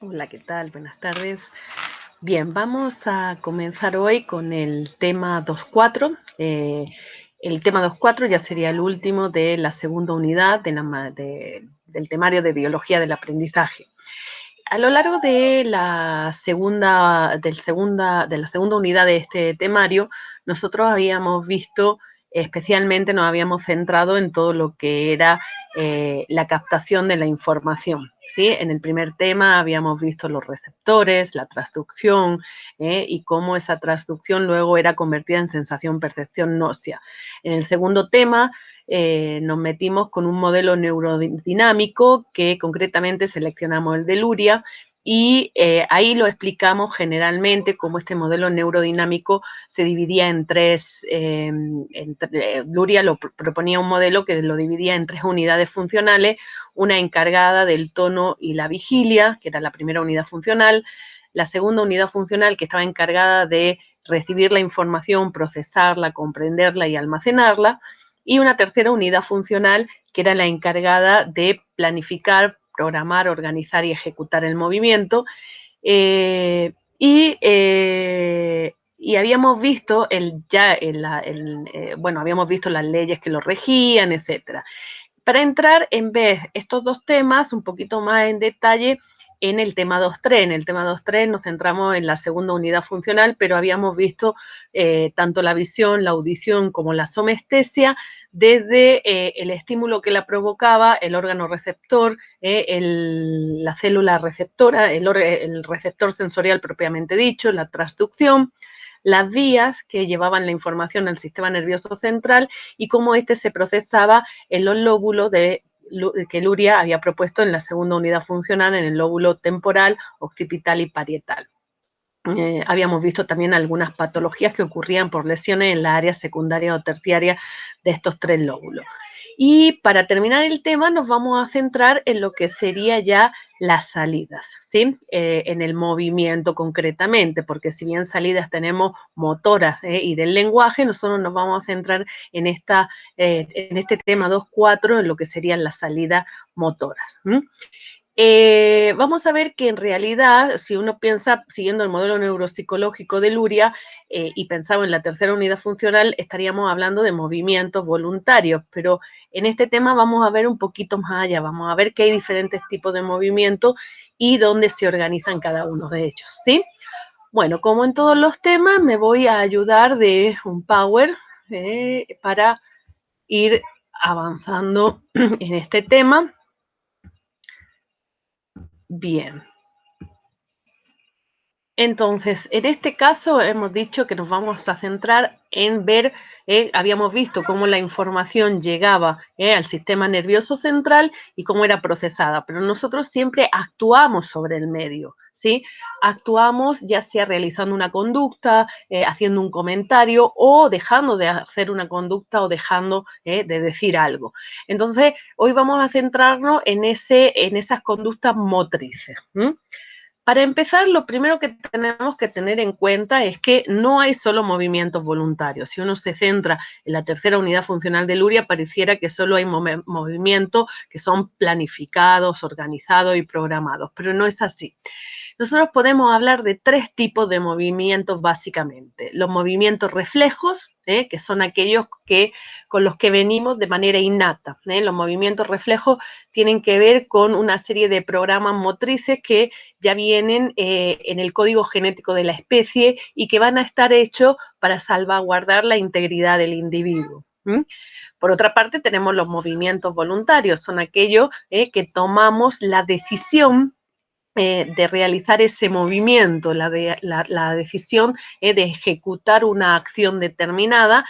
Hola, ¿qué tal? Buenas tardes. Bien, vamos a comenzar hoy con el tema 2.4. El tema 2.4 ya sería el último de la segunda unidad del temario de biología del aprendizaje. A lo largo de la segunda unidad de este temario, nosotros habíamos visto, especialmente nos habíamos centrado en todo lo que era la captación de la información. ¿Sí? En el primer tema habíamos visto los receptores, la transducción, y cómo esa transducción luego era convertida en sensación-percepción ósea. En el segundo tema nos metimos con un modelo neurodinámico que concretamente seleccionamos el de Luria y ahí lo explicamos generalmente cómo este modelo neurodinámico se dividía en tres, Luria proponía un modelo que lo dividía en tres unidades funcionales, una encargada del tono y la vigilia, que era la primera unidad funcional, la segunda unidad funcional que estaba encargada de recibir la información, procesarla, comprenderla y almacenarla, y una tercera unidad funcional que era la encargada de planificar, programar, organizar y ejecutar el movimiento. Y habíamos visto habíamos visto las leyes que lo regían, etcétera. Para entrar en vez estos dos temas un poquito más en detalle en el tema 2.3. En el tema 2.3 nos centramos en la segunda unidad funcional, pero habíamos visto tanto la visión, la audición como la somestesia desde el estímulo que la provocaba, el órgano receptor, la célula receptora, el receptor sensorial propiamente dicho, la transducción, las vías que llevaban la información al sistema nervioso central y cómo este se procesaba en los lóbulos que Luria había propuesto en la segunda unidad funcional, en el lóbulo temporal, occipital y parietal. Habíamos visto también algunas patologías que ocurrían por lesiones en la área secundaria o terciaria de estos tres lóbulos. Y para terminar el tema nos vamos a centrar en lo que sería ya las salidas, ¿sí? En el movimiento concretamente, porque si bien salidas tenemos motoras y del lenguaje, nosotros nos vamos a centrar en este tema 2.4, en lo que serían las salidas motoras. Vamos a ver que en realidad, si uno piensa, siguiendo el modelo neuropsicológico de Luria, y pensaba en la tercera unidad funcional, estaríamos hablando de movimientos voluntarios, pero en este tema vamos a ver un poquito más allá, vamos a ver que hay diferentes tipos de movimientos y dónde se organizan cada uno de ellos, ¿sí? Bueno, como en todos los temas, me voy a ayudar de un Power para ir avanzando en este tema. Bien. Entonces, en este caso hemos dicho que nos vamos a centrar en ver, habíamos visto cómo la información llegaba al sistema nervioso central y cómo era procesada, pero nosotros siempre actuamos sobre el medio, ¿sí? Actuamos ya sea realizando una conducta, haciendo un comentario o dejando de hacer una conducta o dejando de decir algo. Entonces, hoy vamos a centrarnos en esas conductas motrices. Para empezar, lo primero que tenemos que tener en cuenta es que no hay solo movimientos voluntarios. Si uno se centra en la tercera unidad funcional de Luria, pareciera que solo hay movimientos que son planificados, organizados y programados, pero no es así. Nosotros podemos hablar de tres tipos de movimientos básicamente. Los movimientos reflejos, que son aquellos con los que venimos de manera innata. Los movimientos reflejos tienen que ver con una serie de programas motrices que ya vienen en el código genético de la especie y que van a estar hechos para salvaguardar la integridad del individuo. Por otra parte, tenemos los movimientos voluntarios, son aquellos que tomamos la decisión de realizar ese movimiento, la decisión de ejecutar una acción determinada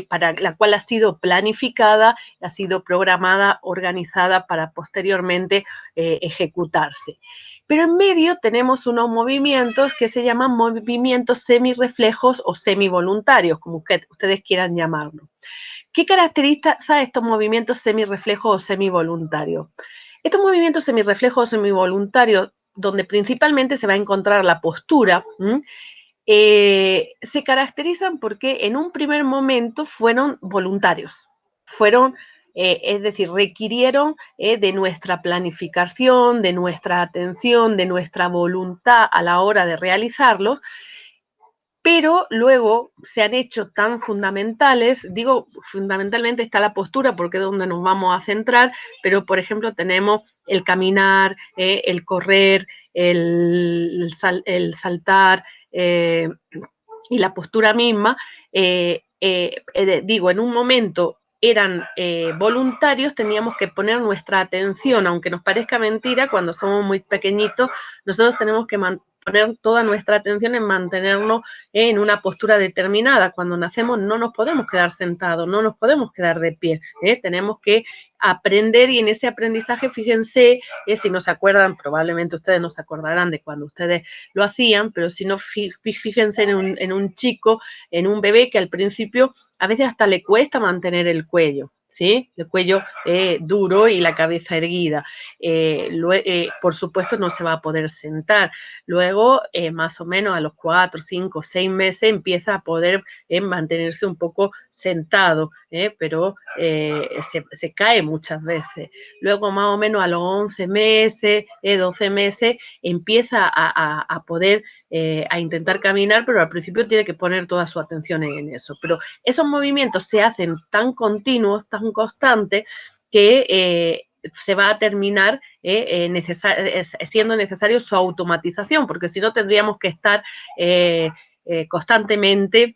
para la cual ha sido planificada, ha sido programada, organizada para posteriormente ejecutarse. Pero en medio tenemos unos movimientos que se llaman movimientos semirreflejos o semivoluntarios, como ustedes quieran llamarlo. ¿Qué caracteriza a estos movimientos semirreflejos o semivoluntarios? Estos movimientos semirreflejos o semivoluntarios, donde principalmente se va a encontrar la postura, se caracterizan porque en un primer momento fueron voluntarios, fueron es decir, requirieron de nuestra planificación, de nuestra atención, de nuestra voluntad a la hora de realizarlos, pero luego se han hecho tan fundamentales, digo, fundamentalmente está la postura porque es donde nos vamos a centrar, pero por ejemplo tenemos el caminar, el correr, el saltar y la postura misma, digo, en un momento eran voluntarios, teníamos que poner nuestra atención, aunque nos parezca mentira, cuando somos muy pequeñitos, nosotros tenemos que poner toda nuestra atención en mantenernos en una postura determinada. Cuando nacemos no nos podemos quedar sentados, no nos podemos quedar de pie, tenemos que aprender y en ese aprendizaje, fíjense, si no se acuerdan, probablemente ustedes no se acordarán de cuando ustedes lo hacían, pero si no, fíjense en un chico, en un bebé que al principio a veces hasta le cuesta mantener el cuello, ¿sí? El cuello duro y la cabeza erguida. Por supuesto no se va a poder sentar. Luego, más o menos a los 4, 5, 6 meses empieza a poder mantenerse un poco sentado, pero se cae muchas veces. Luego, más o menos a los 11 meses, 12 meses, empieza a poder a intentar caminar, pero al principio tiene que poner toda su atención en eso. Pero esos movimientos se hacen tan continuos, tan constantes, que se va a terminar siendo necesario su automatización, porque si no tendríamos que estar constantemente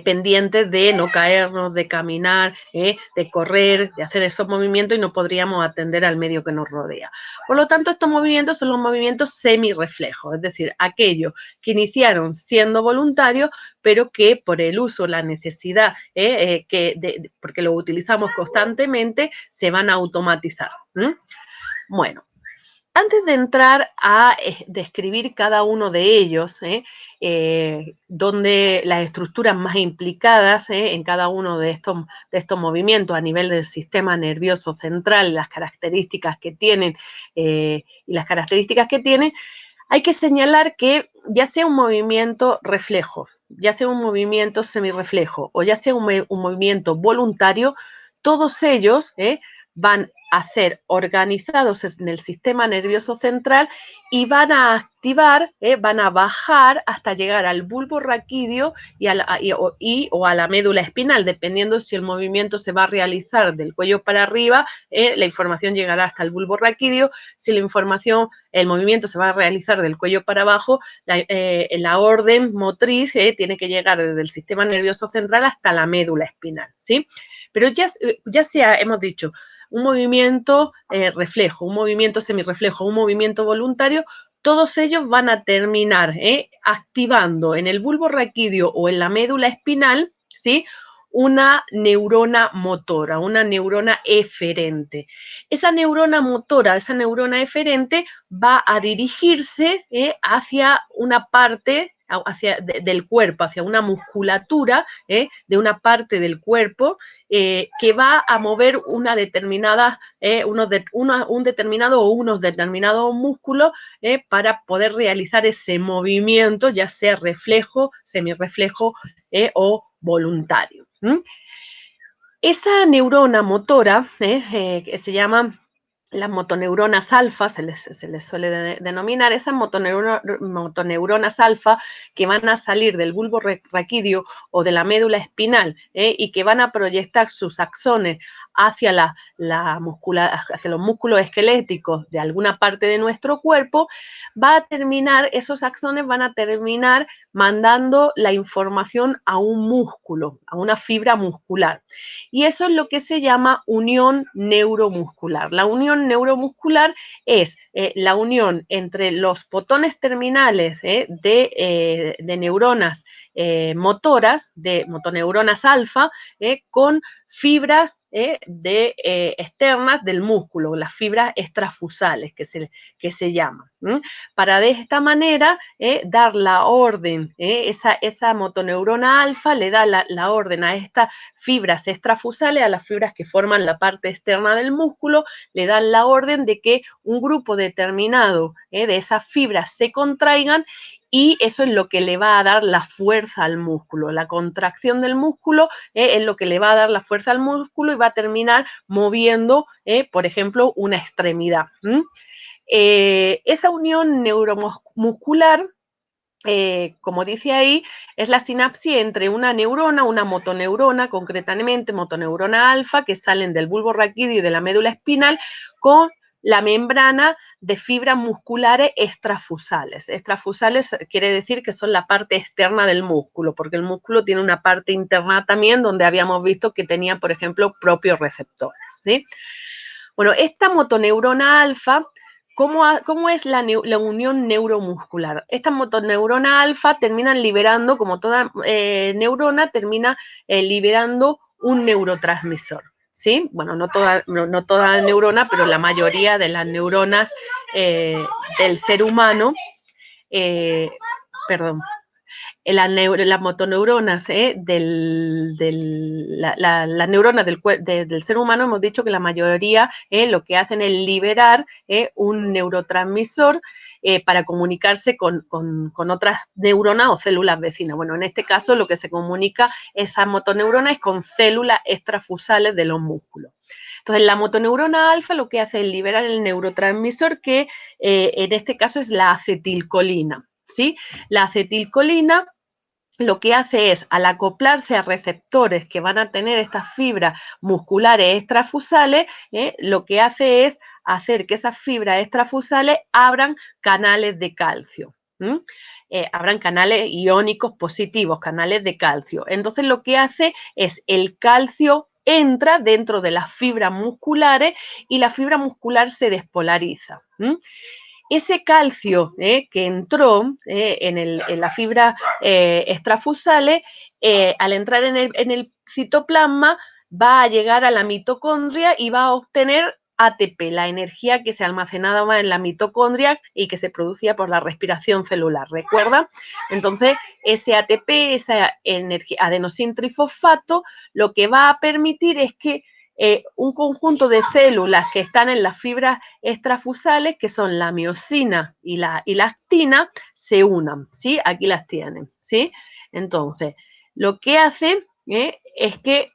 pendientes de no caernos, de caminar, de correr, de hacer esos movimientos y no podríamos atender al medio que nos rodea. Por lo tanto, estos movimientos son los movimientos semirreflejos, es decir, aquellos que iniciaron siendo voluntarios, pero que por el uso, la necesidad, porque lo utilizamos constantemente, se van a automatizar. Bueno, antes de entrar a describir cada uno de ellos, donde las estructuras más implicadas en cada uno de estos movimientos a nivel del sistema nervioso central, las características que tienen hay que señalar que ya sea un movimiento reflejo, ya sea un movimiento semirreflejo o ya sea un movimiento voluntario, todos ellos van a ser organizados en el sistema nervioso central y van a activar, van a bajar hasta llegar al bulbo raquídeo o a la médula espinal, dependiendo si el movimiento se va a realizar del cuello para arriba, la información llegará hasta el bulbo raquídeo. Si el movimiento se va a realizar del cuello para abajo, la orden motriz tiene que llegar desde el sistema nervioso central hasta la médula espinal, ¿sí? Pero ya sea, hemos dicho, un movimiento reflejo, un movimiento semirreflejo, un movimiento voluntario, todos ellos van a terminar activando en el bulbo raquídeo o en la médula espinal, ¿sí?, una neurona motora, una neurona eferente. Esa neurona motora, esa neurona eferente va a dirigirse hacia una parte del cuerpo, hacia una musculatura de una parte del cuerpo que va a mover una determinada, un determinado o unos determinados músculos para poder realizar ese movimiento, ya sea reflejo, semirreflejo o voluntario. Esa neurona motora, que se llama las motoneuronas alfa, se les suele denominar, esas motoneuronas alfa que van a salir del bulbo raquídeo o de la médula espinal y que van a proyectar sus axones hacia hacia los músculos esqueléticos de alguna parte de nuestro cuerpo, esos axones van a terminar mandando la información a un músculo, a una fibra muscular. Y eso es lo que se llama unión neuromuscular. La unión neuromuscular es la unión entre los botones terminales de neuronas motoras, de motoneuronas alfa, con fibras externas del músculo, las fibras extrafusales que se llaman. Para de esta manera dar la orden, esa motoneurona alfa le da la orden a estas fibras extrafusales, a las fibras que forman la parte externa del músculo, le dan la orden de que un grupo determinado de esas fibras se contraigan y eso es lo que le va a dar la fuerza al músculo. La contracción del músculo es lo que le va a dar la fuerza al músculo y va a terminar moviendo, por ejemplo, una extremidad. Esa unión neuromuscular, como dice ahí, es la sinapsis entre una neurona, una motoneurona, concretamente motoneurona alfa, que salen del bulbo raquídeo y de la médula espinal, con la membrana de fibras musculares extrafusales. Extrafusales quiere decir que son la parte externa del músculo, porque el músculo tiene una parte interna también, donde habíamos visto que tenía, por ejemplo, propios receptores, ¿sí? Bueno, esta motoneurona alfa, ¿cómo es la unión neuromuscular? Estas motoneuronas alfa terminan liberando, como toda neurona, termina liberando un neurotransmisor, ¿sí? Bueno, no toda neurona, pero la mayoría de las neuronas del ser humano, perdón, las motoneuronas las neuronas del ser humano, hemos dicho que la mayoría lo que hacen es liberar un neurotransmisor para comunicarse con otras neuronas o células vecinas. Bueno, en este caso lo que se comunica esa motoneurona es con células extrafusales de los músculos. Entonces, la motoneurona alfa lo que hace es liberar el neurotransmisor que en este caso es la acetilcolina, ¿sí? La acetilcolina lo que hace es, al acoplarse a receptores que van a tener estas fibras musculares extrafusales, lo que hace es hacer que esas fibras extrafusales abran canales de calcio. Abran canales iónicos positivos, canales de calcio. Entonces, lo que hace es el calcio entra dentro de las fibras musculares y la fibra muscular se despolariza. Ese calcio que entró en la fibra extrafusales, al entrar en el citoplasma, va a llegar a la mitocondria y va a obtener ATP, la energía que se almacenaba en la mitocondria y que se producía por la respiración celular. ¿Recuerda? Entonces, ese ATP, esa energía, adenosintrifosfato, lo que va a permitir es que un conjunto de células que están en las fibras extrafusales, que son la miosina y la actina, se unan, ¿sí? Aquí las tienen, ¿sí? Entonces, lo que hace es que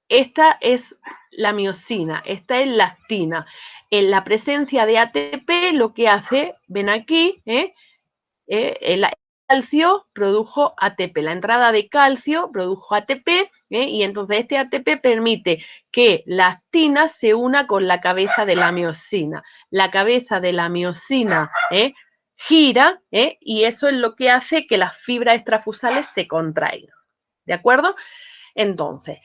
esta es la miosina, esta es la actina. En la presencia de ATP, lo que hace, ven aquí, el calcio produjo ATP, la entrada de calcio produjo ATP y entonces este ATP permite que la actina se una con la cabeza de la miosina. La cabeza de la miosina gira y eso es lo que hace que las fibras extrafusales se contraigan. ¿De acuerdo? Entonces,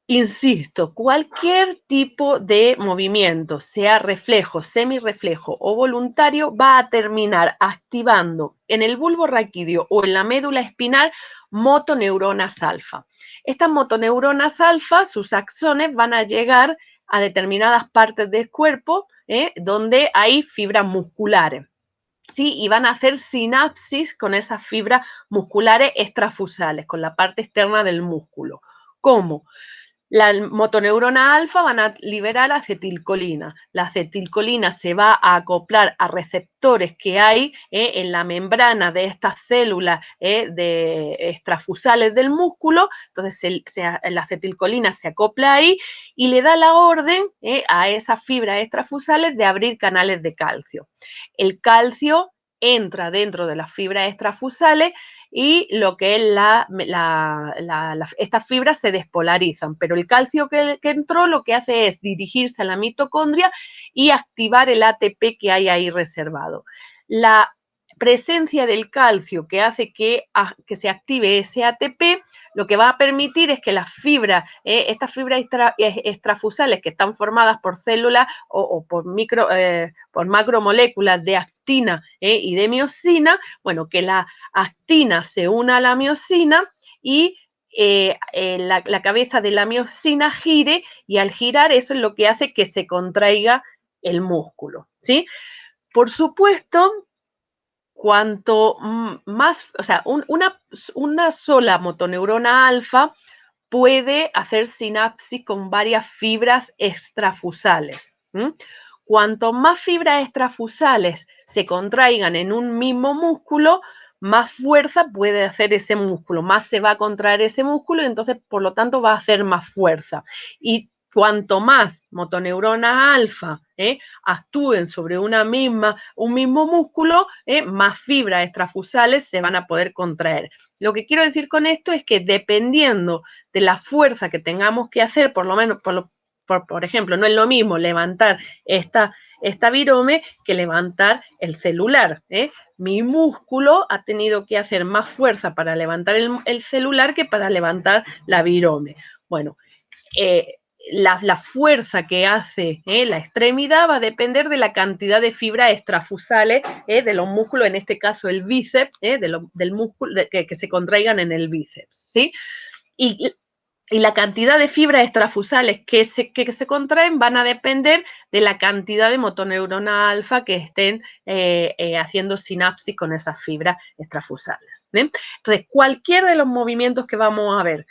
insisto, cualquier tipo de movimiento, sea reflejo, semirreflejo o voluntario, va a terminar activando en el bulbo raquídeo o en la médula espinal motoneuronas alfa. Estas motoneuronas alfa, sus axones van a llegar a determinadas partes del cuerpo donde hay fibras musculares. ¿Sí? Y van a hacer sinapsis con esas fibras musculares extrafusales, con la parte externa del músculo. ¿Cómo? La motoneurona alfa van a liberar acetilcolina. La acetilcolina se va a acoplar a receptores que hay en la membrana de estas células extrafusales del músculo. Entonces, la acetilcolina se acopla ahí y le da la orden a esas fibras extrafusales de abrir canales de calcio. El calcio entra dentro de las fibras extrafusales y lo que es estas fibras se despolarizan, pero el calcio que entró lo que hace es dirigirse a la mitocondria y activar el ATP que hay ahí reservado. La presencia del calcio que hace que se active ese ATP, lo que va a permitir es que las fibras, estas fibras extrafusales que están formadas por células o por macromoléculas de actina y de miosina, bueno, que la actina se una a la miosina y la cabeza de la miosina gire y al girar eso es lo que hace que se contraiga el músculo, ¿sí? Por supuesto, cuanto más, o sea, una sola motoneurona alfa puede hacer sinapsis con varias fibras extrafusales. cuanto más fibras extrafusales se contraigan en un mismo músculo, más fuerza puede hacer ese músculo, más se va a contraer ese músculo y entonces, por lo tanto, va a hacer más fuerza. Y cuanto más motoneuronas alfa actúen sobre un mismo músculo, más fibras extrafusales se van a poder contraer. Lo que quiero decir con esto es que dependiendo de la fuerza que tengamos que hacer, por lo menos, por ejemplo, no es lo mismo levantar esta virome que levantar el celular. Mi músculo ha tenido que hacer más fuerza para levantar el celular que para levantar la virome. Bueno, la fuerza que hace la extremidad va a depender de la cantidad de fibras extrafusales de los músculos, en este caso el bíceps, del músculo que se contraigan en el bíceps, ¿sí? Y la cantidad de fibras extrafusales que se contraen van a depender de la cantidad de motoneurona alfa que estén haciendo sinapsis con esas fibras extrafusales. Entonces, cualquier de los movimientos que vamos a ver,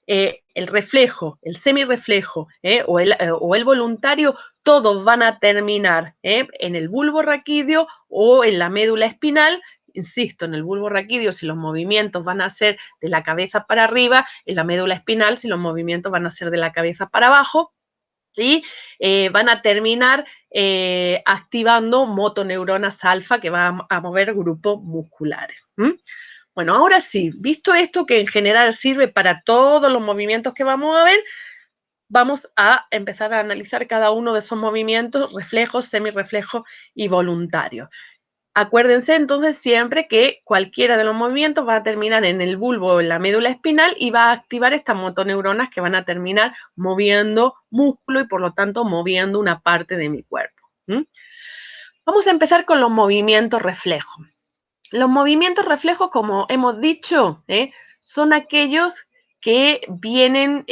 el reflejo, el semirreflejo o el voluntario, todos van a terminar en el bulbo raquídeo o en la médula espinal. Insisto, en el bulbo raquídeo si los movimientos van a ser de la cabeza para arriba, en la médula espinal si los movimientos van a ser de la cabeza para abajo, y van a terminar activando motoneuronas alfa que van a mover grupos musculares. Bueno, ahora sí, visto esto que en general sirve para todos los movimientos que vamos a ver, vamos a empezar a analizar cada uno de esos movimientos, reflejos, semirreflejos y voluntarios. Acuérdense entonces siempre que cualquiera de los movimientos va a terminar en el bulbo o en la médula espinal y va a activar estas motoneuronas que van a terminar moviendo músculo y por lo tanto moviendo una parte de mi cuerpo. Vamos a empezar con los movimientos reflejos. Los movimientos reflejos, como hemos dicho, son aquellos que vienen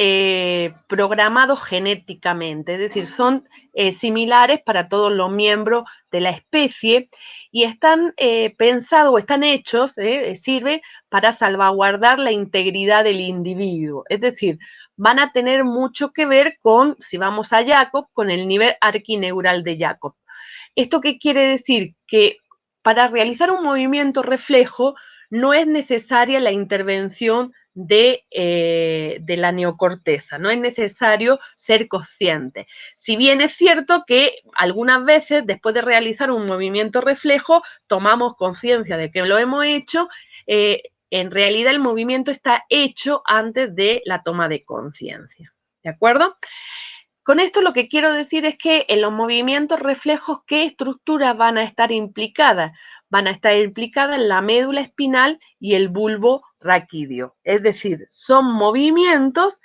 programados genéticamente, es decir, son similares para todos los miembros de la especie y están pensados o están hechos, sirven para salvaguardar la integridad del individuo. Es decir, van a tener mucho que ver con, si vamos a Jacob, con el nivel arquineural de Jacob. ¿Esto qué quiere decir? Que para realizar un movimiento reflejo no es necesaria la intervención de la neocorteza, no es necesario ser consciente. Si bien es cierto que algunas veces después de realizar un movimiento reflejo tomamos conciencia de que lo hemos hecho, en realidad el movimiento está hecho antes de la toma de conciencia. ¿De acuerdo? Con esto lo que quiero decir es que en los movimientos reflejos, ¿qué estructuras van a estar implicadas? Van a estar implicadas la médula espinal y el bulbo raquídeo. Es decir, son movimientos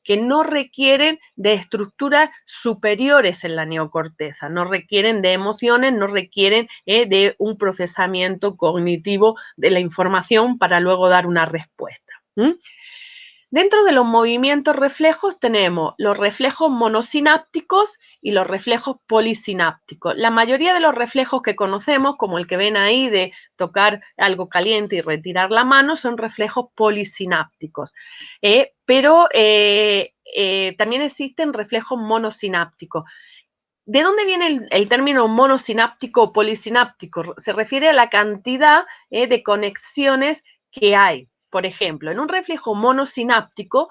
que no requieren de estructuras superiores en la neocorteza, no requieren de emociones, no requieren de un procesamiento cognitivo de la información para luego dar una respuesta. Dentro de los movimientos reflejos tenemos los reflejos monosinápticos y los reflejos polisinápticos. La mayoría de los reflejos que conocemos, como el que ven ahí de tocar algo caliente y retirar la mano, son reflejos polisinápticos. Pero también existen reflejos monosinápticos. ¿De dónde viene el término monosináptico o polisináptico? Se refiere a la cantidad de conexiones que hay. Por ejemplo, en un reflejo monosináptico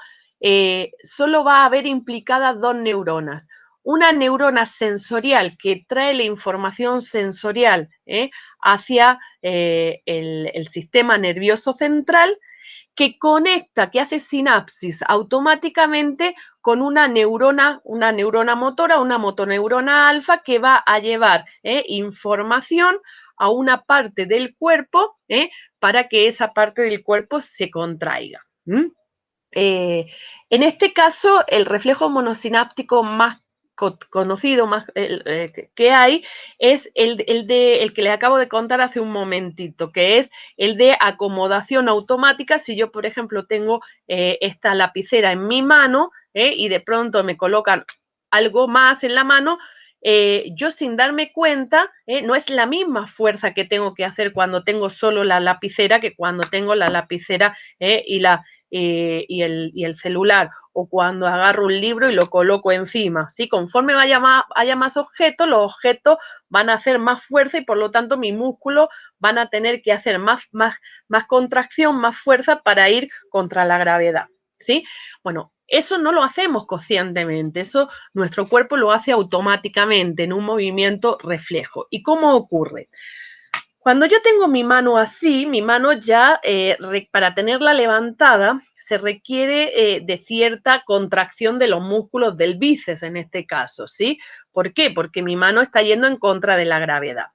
solo va a haber implicadas dos neuronas. Una neurona sensorial que trae la información sensorial hacia el sistema nervioso central, que conecta, que hace sinapsis automáticamente con una neurona motora, una motoneurona alfa que va a llevar información a una parte del cuerpo para que esa parte del cuerpo se contraiga. En este caso, el reflejo monosináptico más conocido que hay es el que les acabo de contar hace un momentito, que es el de acomodación automática. Si yo, por ejemplo, tengo esta lapicera en mi mano y de pronto me colocan algo más en la mano, yo sin darme cuenta, no es la misma fuerza que tengo que hacer cuando tengo solo la lapicera que cuando tengo la lapicera y y el celular, o cuando agarro un libro y lo coloco encima, ¿sí? Conforme haya más objetos, los objetos van a hacer más fuerza y por lo tanto mis músculos van a tener que hacer más contracción, más fuerza para ir contra la gravedad, ¿sí? Bueno, eso no lo hacemos conscientemente, eso nuestro cuerpo lo hace automáticamente en un movimiento reflejo. ¿Y cómo ocurre? Cuando yo tengo mi mano así, mi mano ya, para tenerla levantada, se requiere de cierta contracción de los músculos del bíceps en este caso, ¿sí? ¿Por qué? Porque mi mano está yendo en contra de la gravedad.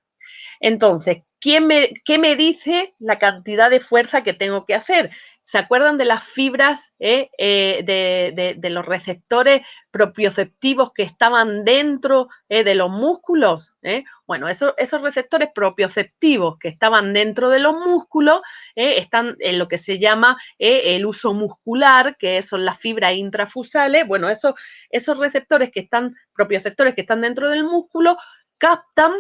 Entonces, ¿qué me dice la cantidad de fuerza que tengo que hacer? ¿Se acuerdan de las fibras de los receptores propioceptivos que estaban dentro de los músculos? Bueno, esos receptores propioceptivos que estaban dentro de los músculos están en lo que se llama el uso muscular, que son las fibras intrafusales. Bueno, esos receptores propioceptores que están dentro del músculo captan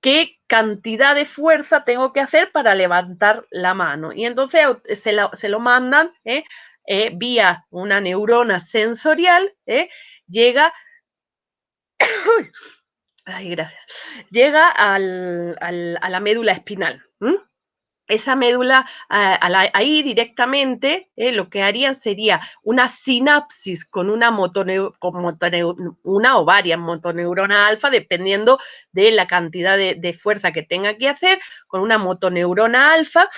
qué cantidad de fuerza tengo que hacer para levantar la mano. Y entonces se lo mandan vía una neurona sensorial, llega, ay, gracias, llega a la médula espinal. Esa médula, ahí directamente lo que harían sería una sinapsis con una o varias motoneuronas alfa, dependiendo de la cantidad de fuerza que tenga que hacer, con una motoneurona alfa.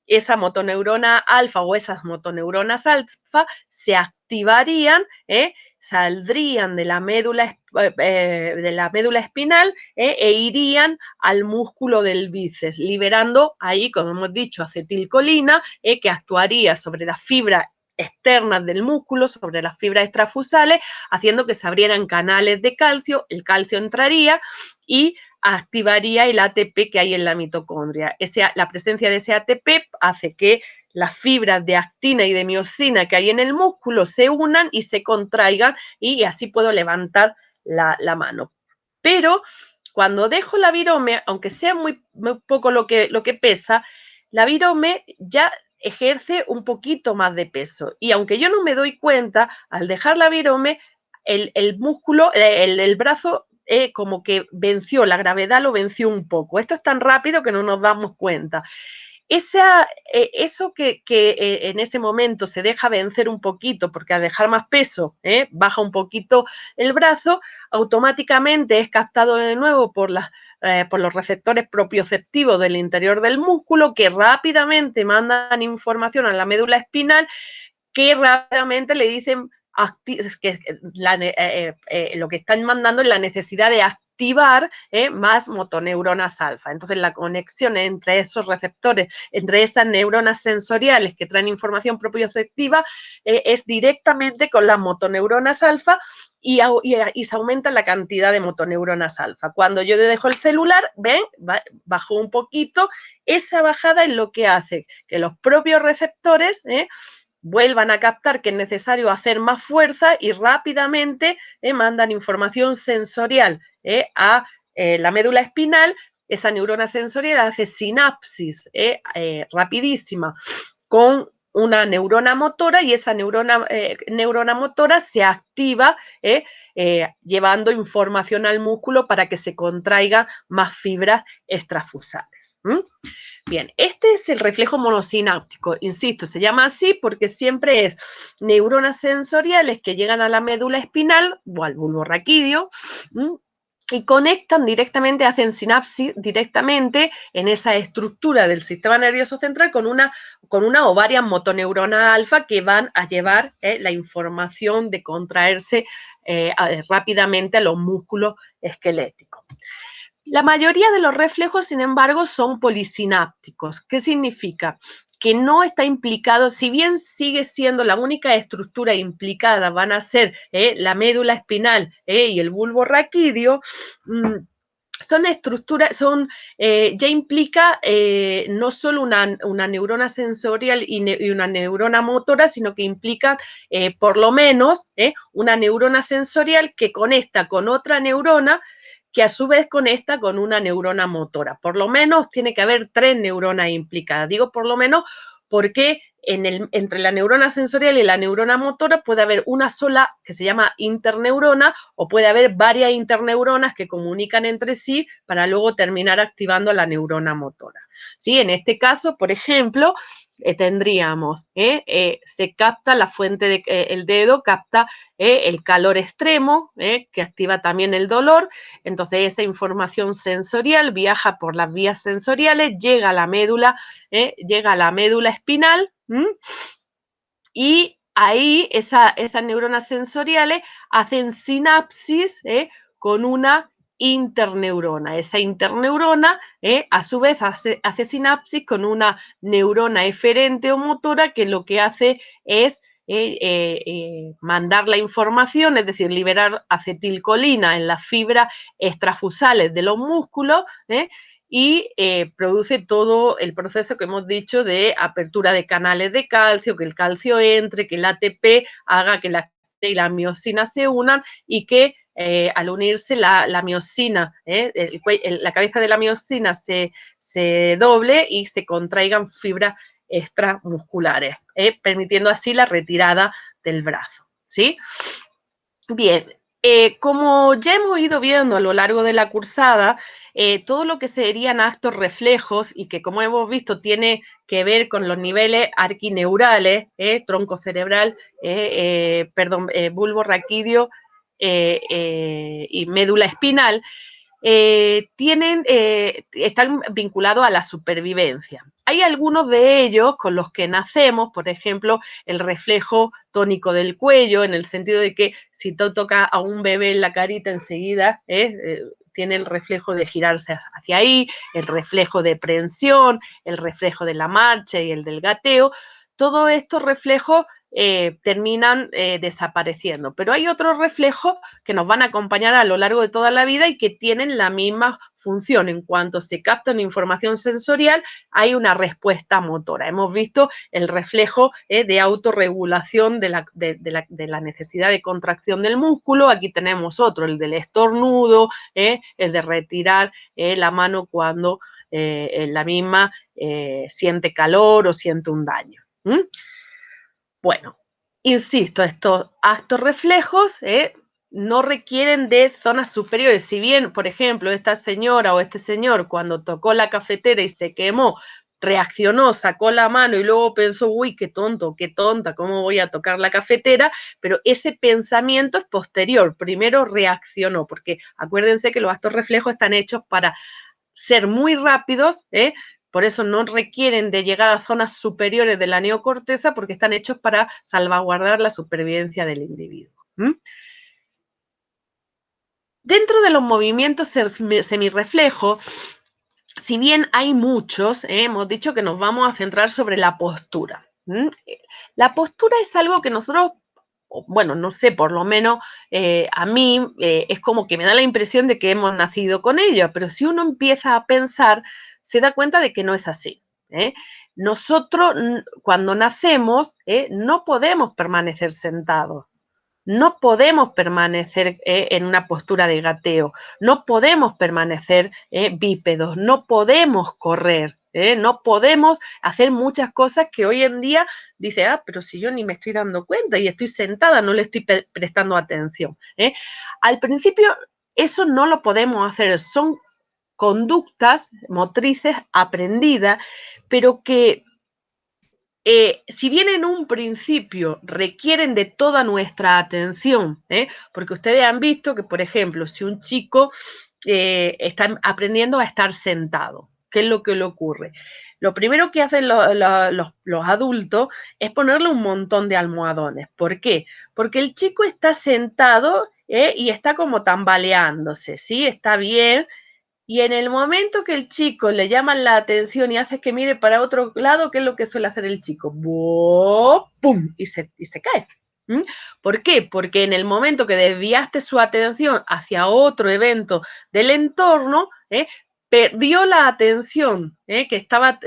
Esa motoneurona alfa o esas motoneuronas alfa se activarían, saldrían de la médula espinal e irían al músculo del bíceps, liberando ahí, como hemos dicho, acetilcolina, que actuaría sobre las fibras externas del músculo, sobre las fibras extrafusales, haciendo que se abrieran canales de calcio, el calcio entraría y activaría el ATP que hay en la mitocondria. La presencia de ese ATP hace que las fibras de actina y de miosina que hay en el músculo se unan y se contraigan y así puedo levantar la mano. Pero cuando dejo la virome, aunque sea muy poco lo que pesa, la virome ya ejerce un poquito más de peso. Y aunque yo no me doy cuenta, al dejar la virome, el músculo, el brazo como que venció, la gravedad lo venció un poco. Esto es tan rápido que no nos damos cuenta. Eso que en ese momento se deja vencer un poquito, porque al dejar más peso baja un poquito el brazo, automáticamente es captado de nuevo por los receptores propioceptivos del interior del músculo, que rápidamente mandan información a la médula espinal, que rápidamente le dicen que lo que están mandando es la necesidad de activar más motoneuronas alfa. Entonces, la conexión entre esos receptores, entre esas neuronas sensoriales que traen información propioceptiva, es directamente con las motoneuronas alfa y se aumenta la cantidad de motoneuronas alfa. Cuando yo dejo el celular, ven, bajó un poquito, esa bajada es lo que hace que los propios receptores vuelvan a captar que es necesario hacer más fuerza y rápidamente mandan información sensorial a la médula espinal. Esa neurona sensorial hace sinapsis rapidísima con una neurona motora y esa neurona motora se activa llevando información al músculo para que se contraiga más fibras extrafusales. Bien, este es el reflejo monosináptico, insisto, se llama así porque siempre es neuronas sensoriales que llegan a la médula espinal o al bulbo raquídeo y conectan directamente, hacen sinapsis directamente en esa estructura del sistema nervioso central con una o varias motoneuronas alfa que van a llevar la información de contraerse rápidamente a los músculos esqueléticos. La mayoría de los reflejos, sin embargo, son polisinápticos. ¿Qué significa? Que no está implicado, si bien sigue siendo la única estructura implicada, van a ser la médula espinal y el bulbo raquídeo, son estructuras, ya implica no solo una neurona sensorial y una neurona motora, sino que implica por lo menos una neurona sensorial que conecta con otra neurona que a su vez conecta con una neurona motora. Por lo menos tiene que haber 3 neuronas implicadas. Digo por lo menos porque entre la neurona sensorial y la neurona motora puede haber una sola que se llama interneurona o puede haber varias interneuronas que comunican entre sí para luego terminar activando la neurona motora. ¿Sí? En este caso, por ejemplo, tendríamos, se capta la fuente del dedo, capta el calor extremo, que activa también el dolor. Entonces esa información sensorial viaja por las vías sensoriales, llega a la médula espinal, y ahí esas neuronas sensoriales hacen sinapsis con una interneurona. Esa interneurona, a su vez, hace sinapsis con una neurona eferente o motora que lo que hace es mandar la información, es decir, liberar acetilcolina en las fibras extrafusales de los músculos, y produce todo el proceso que hemos dicho de apertura de canales de calcio, que el calcio entre, que el ATP haga que la y la miosina se unan y que al unirse la miosina, la cabeza de la miosina se doble y se contraigan fibras extramusculares, permitiendo así la retirada del brazo, ¿sí? Bien, como ya hemos ido viendo a lo largo de la cursada, todo lo que serían actos reflejos y que, como hemos visto, tiene que ver con los niveles arquineurales, tronco cerebral, bulbo raquídeo y médula espinal, están vinculados a la supervivencia. Hay algunos de ellos con los que nacemos, por ejemplo, el reflejo tónico del cuello, en el sentido de que si tú tocas a un bebé en la carita enseguida, tiene el reflejo de girarse hacia ahí, el reflejo de prensión, el reflejo de la marcha y el del gateo. Todos estos reflejos terminan desapareciendo, pero hay otros reflejos que nos van a acompañar a lo largo de toda la vida y que tienen la misma función. En cuanto se capta una información sensorial, hay una respuesta motora. Hemos visto el reflejo de autorregulación de la necesidad de contracción del músculo. Aquí tenemos otro, el del estornudo, el de retirar la mano cuando la misma siente calor o siente un daño. Bueno, insisto, estos actos reflejos no requieren de zonas superiores. Si bien, por ejemplo, esta señora o este señor cuando tocó la cafetera y se quemó, reaccionó, sacó la mano y luego pensó, uy, qué tonto, qué tonta, ¿cómo voy a tocar la cafetera? Pero ese pensamiento es posterior. Primero reaccionó, porque acuérdense que los actos reflejos están hechos para ser muy rápidos, por eso no requieren de llegar a zonas superiores de la neocorteza porque están hechos para salvaguardar la supervivencia del individuo. Dentro de los movimientos semirreflejos, si bien hay muchos, hemos dicho que nos vamos a centrar sobre la postura. La postura es algo que nosotros, bueno, no sé, por lo menos a mí es como que me da la impresión de que hemos nacido con ella, pero si uno empieza a pensar, se da cuenta de que no es así. Nosotros, cuando nacemos, no podemos permanecer sentados. No podemos permanecer en una postura de gateo, no podemos permanecer bípedos, no podemos correr, no podemos hacer muchas cosas que hoy en día dice, pero si yo ni me estoy dando cuenta y estoy sentada, no le estoy prestando atención. Al principio eso no lo podemos hacer, son conductas motrices aprendidas, pero que si bien en un principio requieren de toda nuestra atención, porque ustedes han visto que, por ejemplo, si un chico está aprendiendo a estar sentado, ¿qué es lo que le ocurre? Lo primero que hacen los adultos es ponerle un montón de almohadones. ¿Por qué? Porque el chico está sentado y está como tambaleándose, ¿sí? Está bien. Y en el momento que el chico le llaman la atención y hace que mire para otro lado, ¿qué es lo que suele hacer el chico? ¡Pum! Y se cae. ¿Por qué? Porque en el momento que desviaste su atención hacia otro evento del entorno, perdió la atención que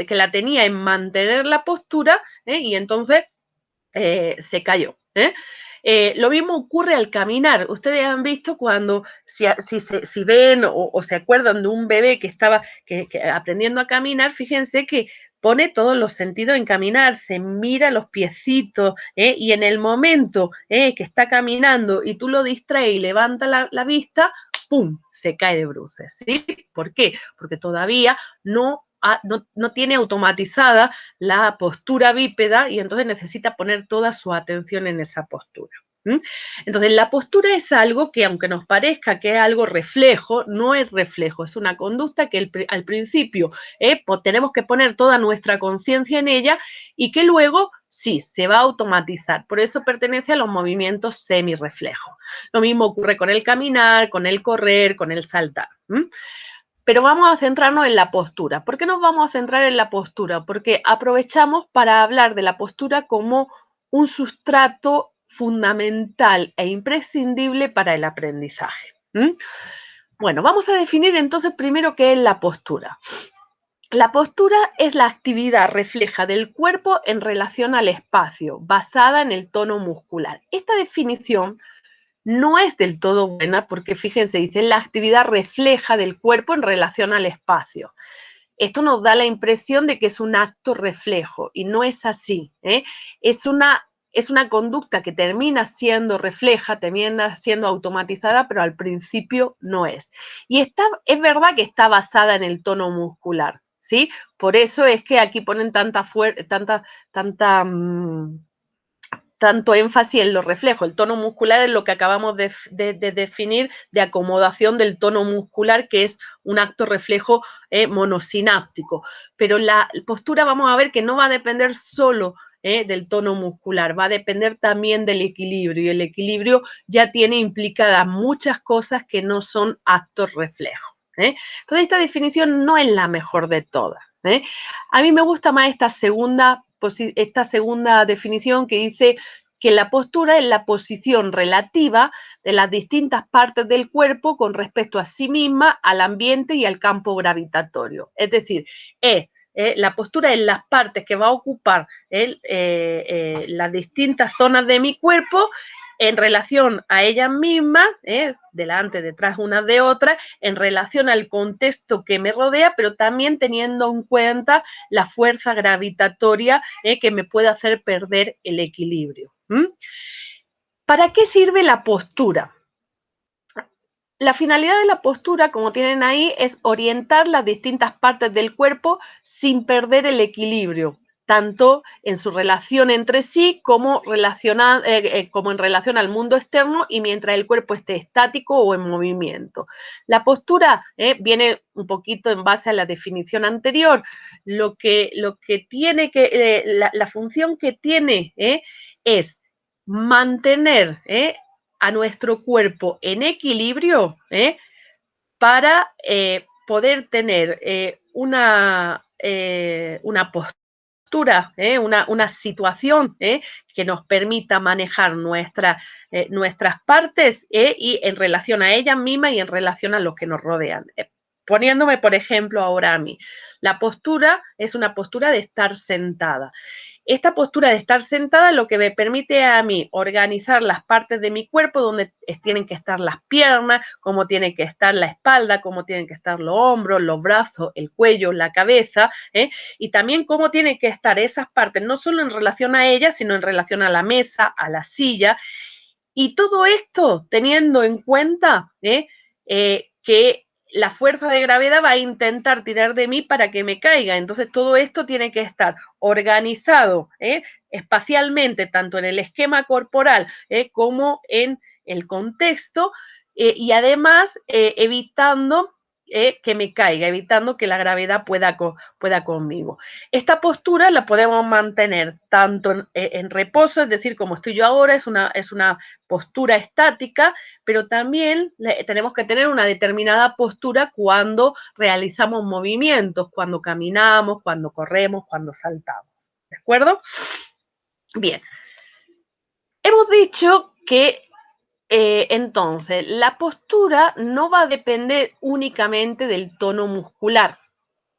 la tenía en mantener la postura y entonces se cayó. Lo mismo ocurre al caminar. Ustedes han visto cuando, si ven o se acuerdan de un bebé que estaba aprendiendo a caminar, fíjense que pone todos los sentidos en caminar, se mira los piecitos, y en el momento que está caminando y tú lo distraes y levanta la vista, ¡pum!, se cae de bruces, ¿sí? ¿Por qué? Porque todavía no tiene automatizada la postura bípeda y entonces necesita poner toda su atención en esa postura. Entonces, la postura es algo que, aunque nos parezca que es algo reflejo, no es reflejo, es una conducta que al principio tenemos que poner toda nuestra conciencia en ella y que luego, sí, se va a automatizar. Por eso pertenece a los movimientos semirreflejos. Lo mismo ocurre con el caminar, con el correr, con el saltar. Pero vamos a centrarnos en la postura. ¿Por qué nos vamos a centrar en la postura? Porque aprovechamos para hablar de la postura como un sustrato fundamental e imprescindible para el aprendizaje. Bueno, vamos a definir entonces primero qué es la postura. La postura es la actividad refleja del cuerpo en relación al espacio, basada en el tono muscular. Esta definición no es del todo buena porque, fíjense, dice la actividad refleja del cuerpo en relación al espacio. Esto nos da la impresión de que es un acto reflejo y no es así. Es una conducta que termina siendo refleja, termina siendo automatizada, pero al principio no es. Y es verdad que está basada en el tono muscular, ¿sí? Por eso es que aquí ponen tanto énfasis en los reflejos. El tono muscular es lo que acabamos de definir de acomodación del tono muscular, que es un acto reflejo monosináptico. Pero la postura vamos a ver que no va a depender solo del tono muscular, va a depender también del equilibrio, y el equilibrio ya tiene implicadas muchas cosas que no son actos reflejos. Entonces, esta definición no es la mejor de todas. A mí me gusta más esta segunda definición que dice que la postura es la posición relativa de las distintas partes del cuerpo con respecto a sí misma, al ambiente y al campo gravitatorio. Es decir, la postura es las partes que va a ocupar las distintas zonas de mi cuerpo en relación a ellas mismas, delante, detrás unas de otras, en relación al contexto que me rodea, pero también teniendo en cuenta la fuerza gravitatoria que me puede hacer perder el equilibrio. ¿Para qué sirve la postura? La finalidad de la postura, como tienen ahí, es orientar las distintas partes del cuerpo sin perder el equilibrio, tanto en su relación entre sí como en relación al mundo externo y mientras el cuerpo esté estático o en movimiento. La postura viene un poquito en base a la definición anterior. Lo que tiene la función que tiene es mantener a nuestro cuerpo en equilibrio para poder tener una postura, una situación que nos permita manejar nuestras partes y en relación a ellas mismas y en relación a los que nos rodean. Poniéndome, por ejemplo, ahora a mí, la postura es una postura de estar sentada. Esta postura de estar sentada lo que me permite a mí organizar las partes de mi cuerpo donde tienen que estar las piernas, cómo tiene que estar la espalda, cómo tienen que estar los hombros, los brazos, el cuello, la cabeza, y también cómo tienen que estar esas partes, no solo en relación a ellas, sino en relación a la mesa, a la silla, y todo esto teniendo en cuenta que la fuerza de gravedad va a intentar tirar de mí para que me caiga. Entonces, todo esto tiene que estar organizado espacialmente, tanto en el esquema corporal como en el contexto, y además evitando que me caiga, evitando que la gravedad pueda conmigo. Esta postura la podemos mantener tanto en reposo, es decir, como estoy yo ahora, es una postura estática, pero también tenemos que tener una determinada postura cuando realizamos movimientos, cuando caminamos, cuando corremos, cuando saltamos. ¿De acuerdo? Bien. Hemos dicho que entonces la postura no va a depender únicamente del tono muscular.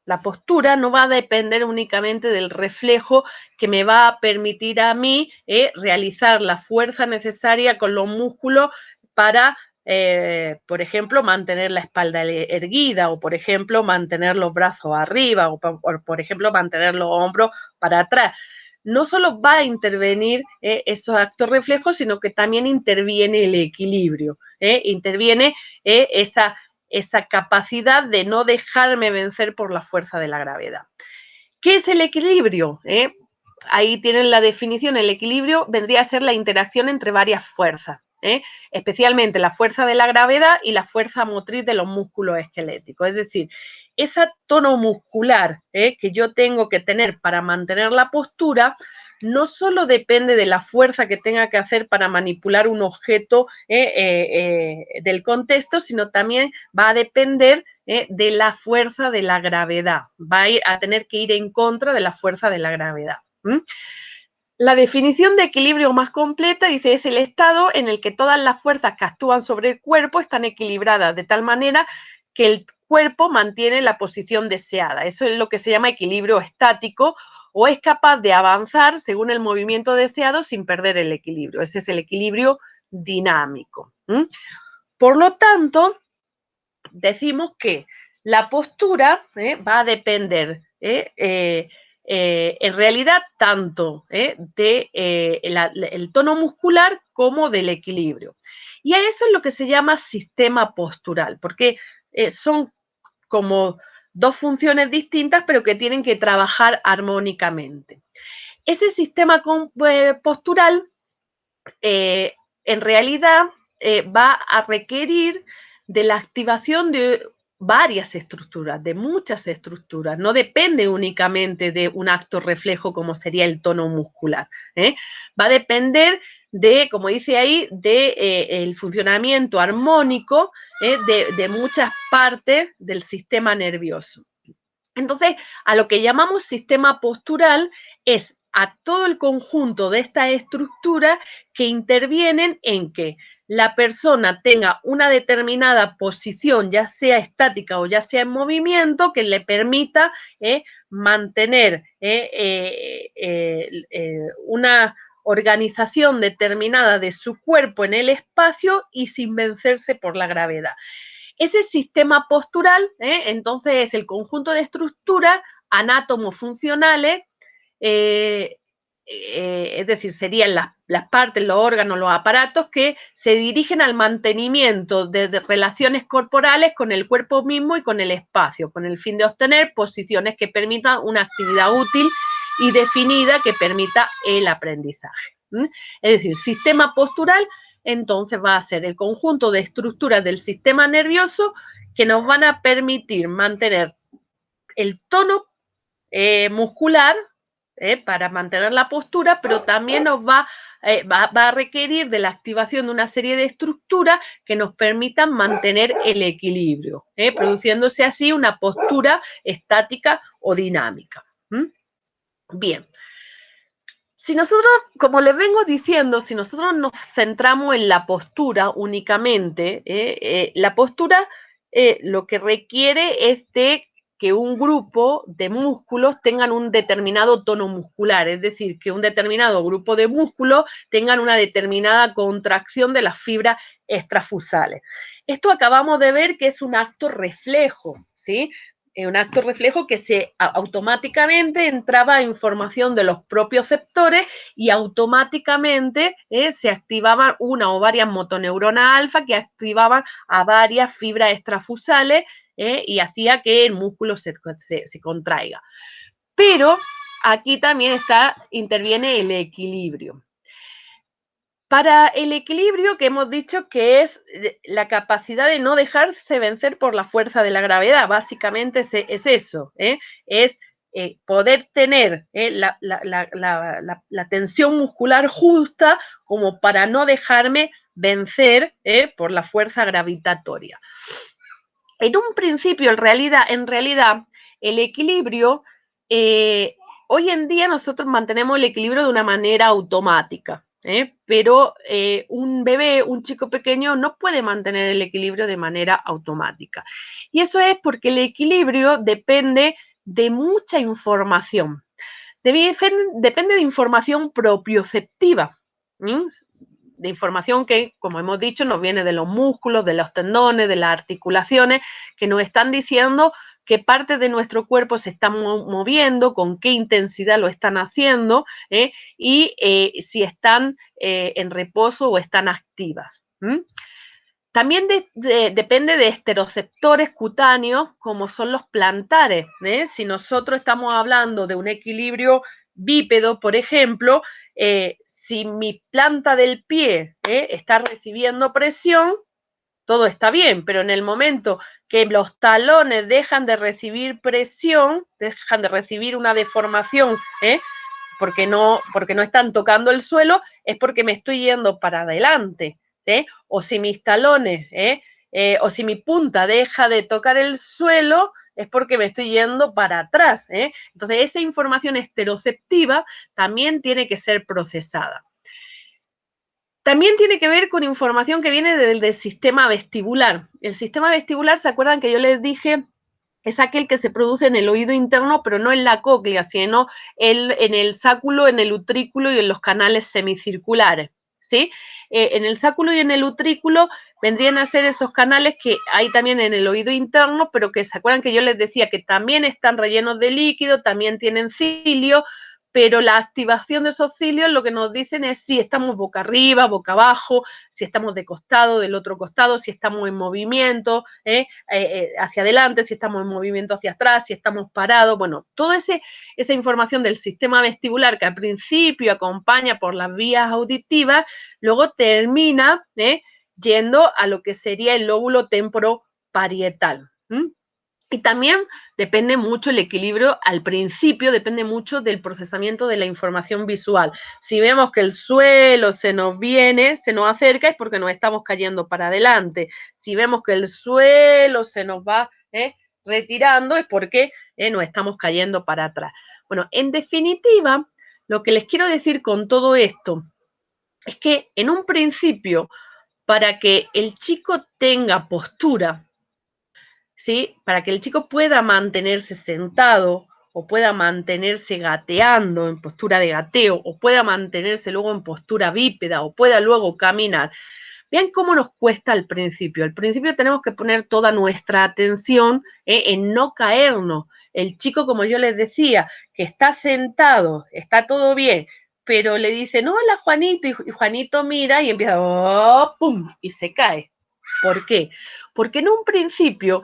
La postura no va a depender únicamente del reflejo que me va a permitir a mí realizar la fuerza necesaria con los músculos para por ejemplo, mantener la espalda erguida o, por ejemplo, mantener los brazos arriba o, por ejemplo, mantener los hombros para atrás. No solo va a intervenir esos actos reflejos, sino que también interviene el equilibrio, interviene esa capacidad de no dejarme vencer por la fuerza de la gravedad. ¿Qué es el equilibrio? Ahí tienen la definición. El equilibrio vendría a ser la interacción entre varias fuerzas, especialmente la fuerza de la gravedad y la fuerza motriz de los músculos esqueléticos. Es decir, esa tono muscular que yo tengo que tener para mantener la postura no solo depende de la fuerza que tenga que hacer para manipular un objeto del contexto, sino también va a depender de la fuerza de la gravedad. Va a tener que ir en contra de la fuerza de la gravedad. La definición de equilibrio más completa dice es el estado en el que todas las fuerzas que actúan sobre el cuerpo están equilibradas de tal manera que el cuerpo mantiene la posición deseada. Eso es lo que se llama equilibrio estático, o es capaz de avanzar según el movimiento deseado sin perder el equilibrio. Ese es el equilibrio dinámico. Por lo tanto, decimos que la postura va a depender en realidad tanto del tono muscular como del equilibrio. Y a eso es lo que se llama sistema postural, porque son como dos funciones distintas, pero que tienen que trabajar armónicamente. Ese sistema postural en realidad va a requerir de la activación de varias estructuras, de muchas estructuras. No depende únicamente de un acto reflejo como sería el tono muscular. Va a depender de, como dice ahí, el funcionamiento armónico de muchas partes del sistema nervioso. Entonces, a lo que llamamos sistema postural es a todo el conjunto de estas estructuras que intervienen en que la persona tenga una determinada posición, ya sea estática o ya sea en movimiento, que le permita mantener una organización determinada de su cuerpo en el espacio y sin vencerse por la gravedad. Ese sistema postural, entonces, es el conjunto de estructuras anátomo-funcionales, es decir, serían las partes, los órganos, los aparatos que se dirigen al mantenimiento de relaciones corporales con el cuerpo mismo y con el espacio, con el fin de obtener posiciones que permitan una actividad útil y definida que permita el aprendizaje. Es decir, sistema postural entonces va a ser el conjunto de estructuras del sistema nervioso que nos van a permitir mantener el tono muscular para mantener la postura, pero también nos va a requerir de la activación de una serie de estructuras que nos permitan mantener el equilibrio, produciéndose así una postura estática o dinámica. Bien. Si nosotros, como les vengo diciendo, si nosotros nos centramos en la postura únicamente, la postura lo que requiere es de que un grupo de músculos tengan un determinado tono muscular, es decir, que un determinado grupo de músculos tengan una determinada contracción de las fibras extrafusales. Esto acabamos de ver que es un acto reflejo, ¿sí? Un acto reflejo que automáticamente entraba información de los propioceptores y automáticamente se activaban una o varias motoneuronas alfa que activaban a varias fibras extrafusales y hacía que el músculo se contraiga. Pero aquí también interviene el equilibrio. Para el equilibrio, que hemos dicho que es la capacidad de no dejarse vencer por la fuerza de la gravedad, básicamente es eso, es poder tener la tensión muscular justa como para no dejarme vencer por la fuerza gravitatoria. En un principio, en realidad, el equilibrio, hoy en día nosotros mantenemos el equilibrio de una manera automática. Pero un bebé, un chico pequeño, no puede mantener el equilibrio de manera automática. Y eso es porque el equilibrio depende de mucha información. Depende de información propioceptiva. de información que, como hemos dicho, nos viene de los músculos, de los tendones, de las articulaciones, que nos están diciendo qué parte de nuestro cuerpo se está moviendo, con qué intensidad lo están haciendo, y si están en reposo o están activas. También depende de esteroceptores cutáneos, como son los plantares. Si nosotros estamos hablando de un equilibrio bípedo, por ejemplo, si mi planta del pie está recibiendo presión, todo está bien, pero en el momento que los talones dejan de recibir presión, dejan de recibir una deformación, porque no están tocando el suelo, es porque me estoy yendo para adelante. O si mis talones, o si mi punta deja de tocar el suelo, es porque me estoy yendo para atrás. Entonces, esa información esteroceptiva también tiene que ser procesada. También tiene que ver con información que viene del sistema vestibular. El sistema vestibular, ¿se acuerdan que yo les dije? Es aquel que se produce en el oído interno, pero no en la cóclea, sino en el sáculo, en el utrículo y en los canales semicirculares, ¿sí? En el sáculo y en el utrículo vendrían a ser esos canales que hay también en el oído interno, pero que se acuerdan que yo les decía que también están rellenos de líquido, también tienen cilio, pero la activación de esos cilios lo que nos dicen es si estamos boca arriba, boca abajo, si estamos de costado, del otro costado, si estamos en movimiento hacia adelante, si estamos en movimiento hacia atrás, si estamos parados. Bueno, toda esa información del sistema vestibular que al principio acompaña por las vías auditivas, luego termina yendo a lo que sería el lóbulo temporoparietal. Y también depende mucho el equilibrio, al principio depende mucho del procesamiento de la información visual. Si vemos que el suelo se nos viene, se nos acerca, es porque nos estamos cayendo para adelante. Si vemos que el suelo se nos va retirando, es porque nos estamos cayendo para atrás. Bueno, en definitiva, lo que les quiero decir con todo esto es que en un principio, para que el chico tenga postura, ¿sí? Para que el chico pueda mantenerse sentado o pueda mantenerse gateando en postura de gateo o pueda mantenerse luego en postura bípeda o pueda luego caminar. Vean cómo nos cuesta al principio. Al principio tenemos que poner toda nuestra atención en no caernos. El chico, como yo les decía, que está sentado, está todo bien, pero le dicen, hola Juanito, y Juanito mira y empieza, oh, pum, y se cae. ¿Por qué? Porque en un principio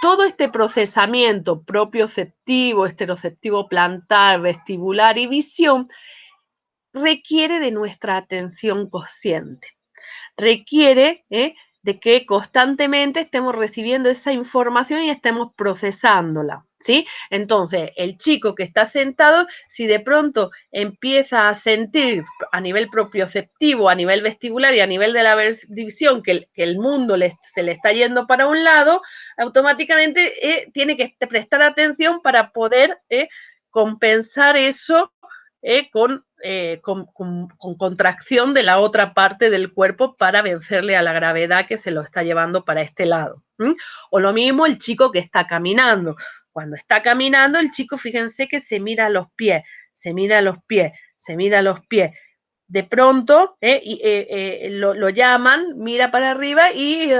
todo este procesamiento propioceptivo, esteroceptivo plantar, vestibular y visión requiere de nuestra atención consciente. Requiere de que constantemente estemos recibiendo esa información y estemos procesándola, ¿sí? Entonces, el chico que está sentado, si de pronto empieza a sentir a nivel propioceptivo, a nivel vestibular y a nivel de la visión que el mundo se le está yendo para un lado, automáticamente tiene que prestar atención para poder compensar eso con contracción de la otra parte del cuerpo para vencerle a la gravedad que se lo está llevando para este lado. O lo mismo el chico que está caminando. Cuando está caminando, el chico, fíjense que se mira a los pies, se mira a los pies, se mira a los pies. De pronto lo llaman, mira para arriba y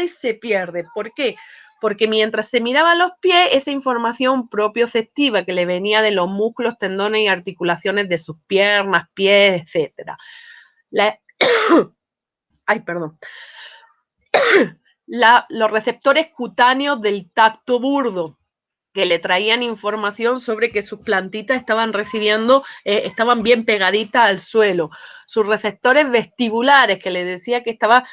se pierde. ¿Por qué? Porque mientras se miraba los pies, esa información propioceptiva que le venía de los músculos, tendones y articulaciones de sus piernas, pies, etc. Ay, perdón. Los receptores cutáneos del tacto burdo, que le traían información sobre que sus plantitas estaban recibiendo, estaban bien pegaditas al suelo. Sus receptores vestibulares, que le decía que estaba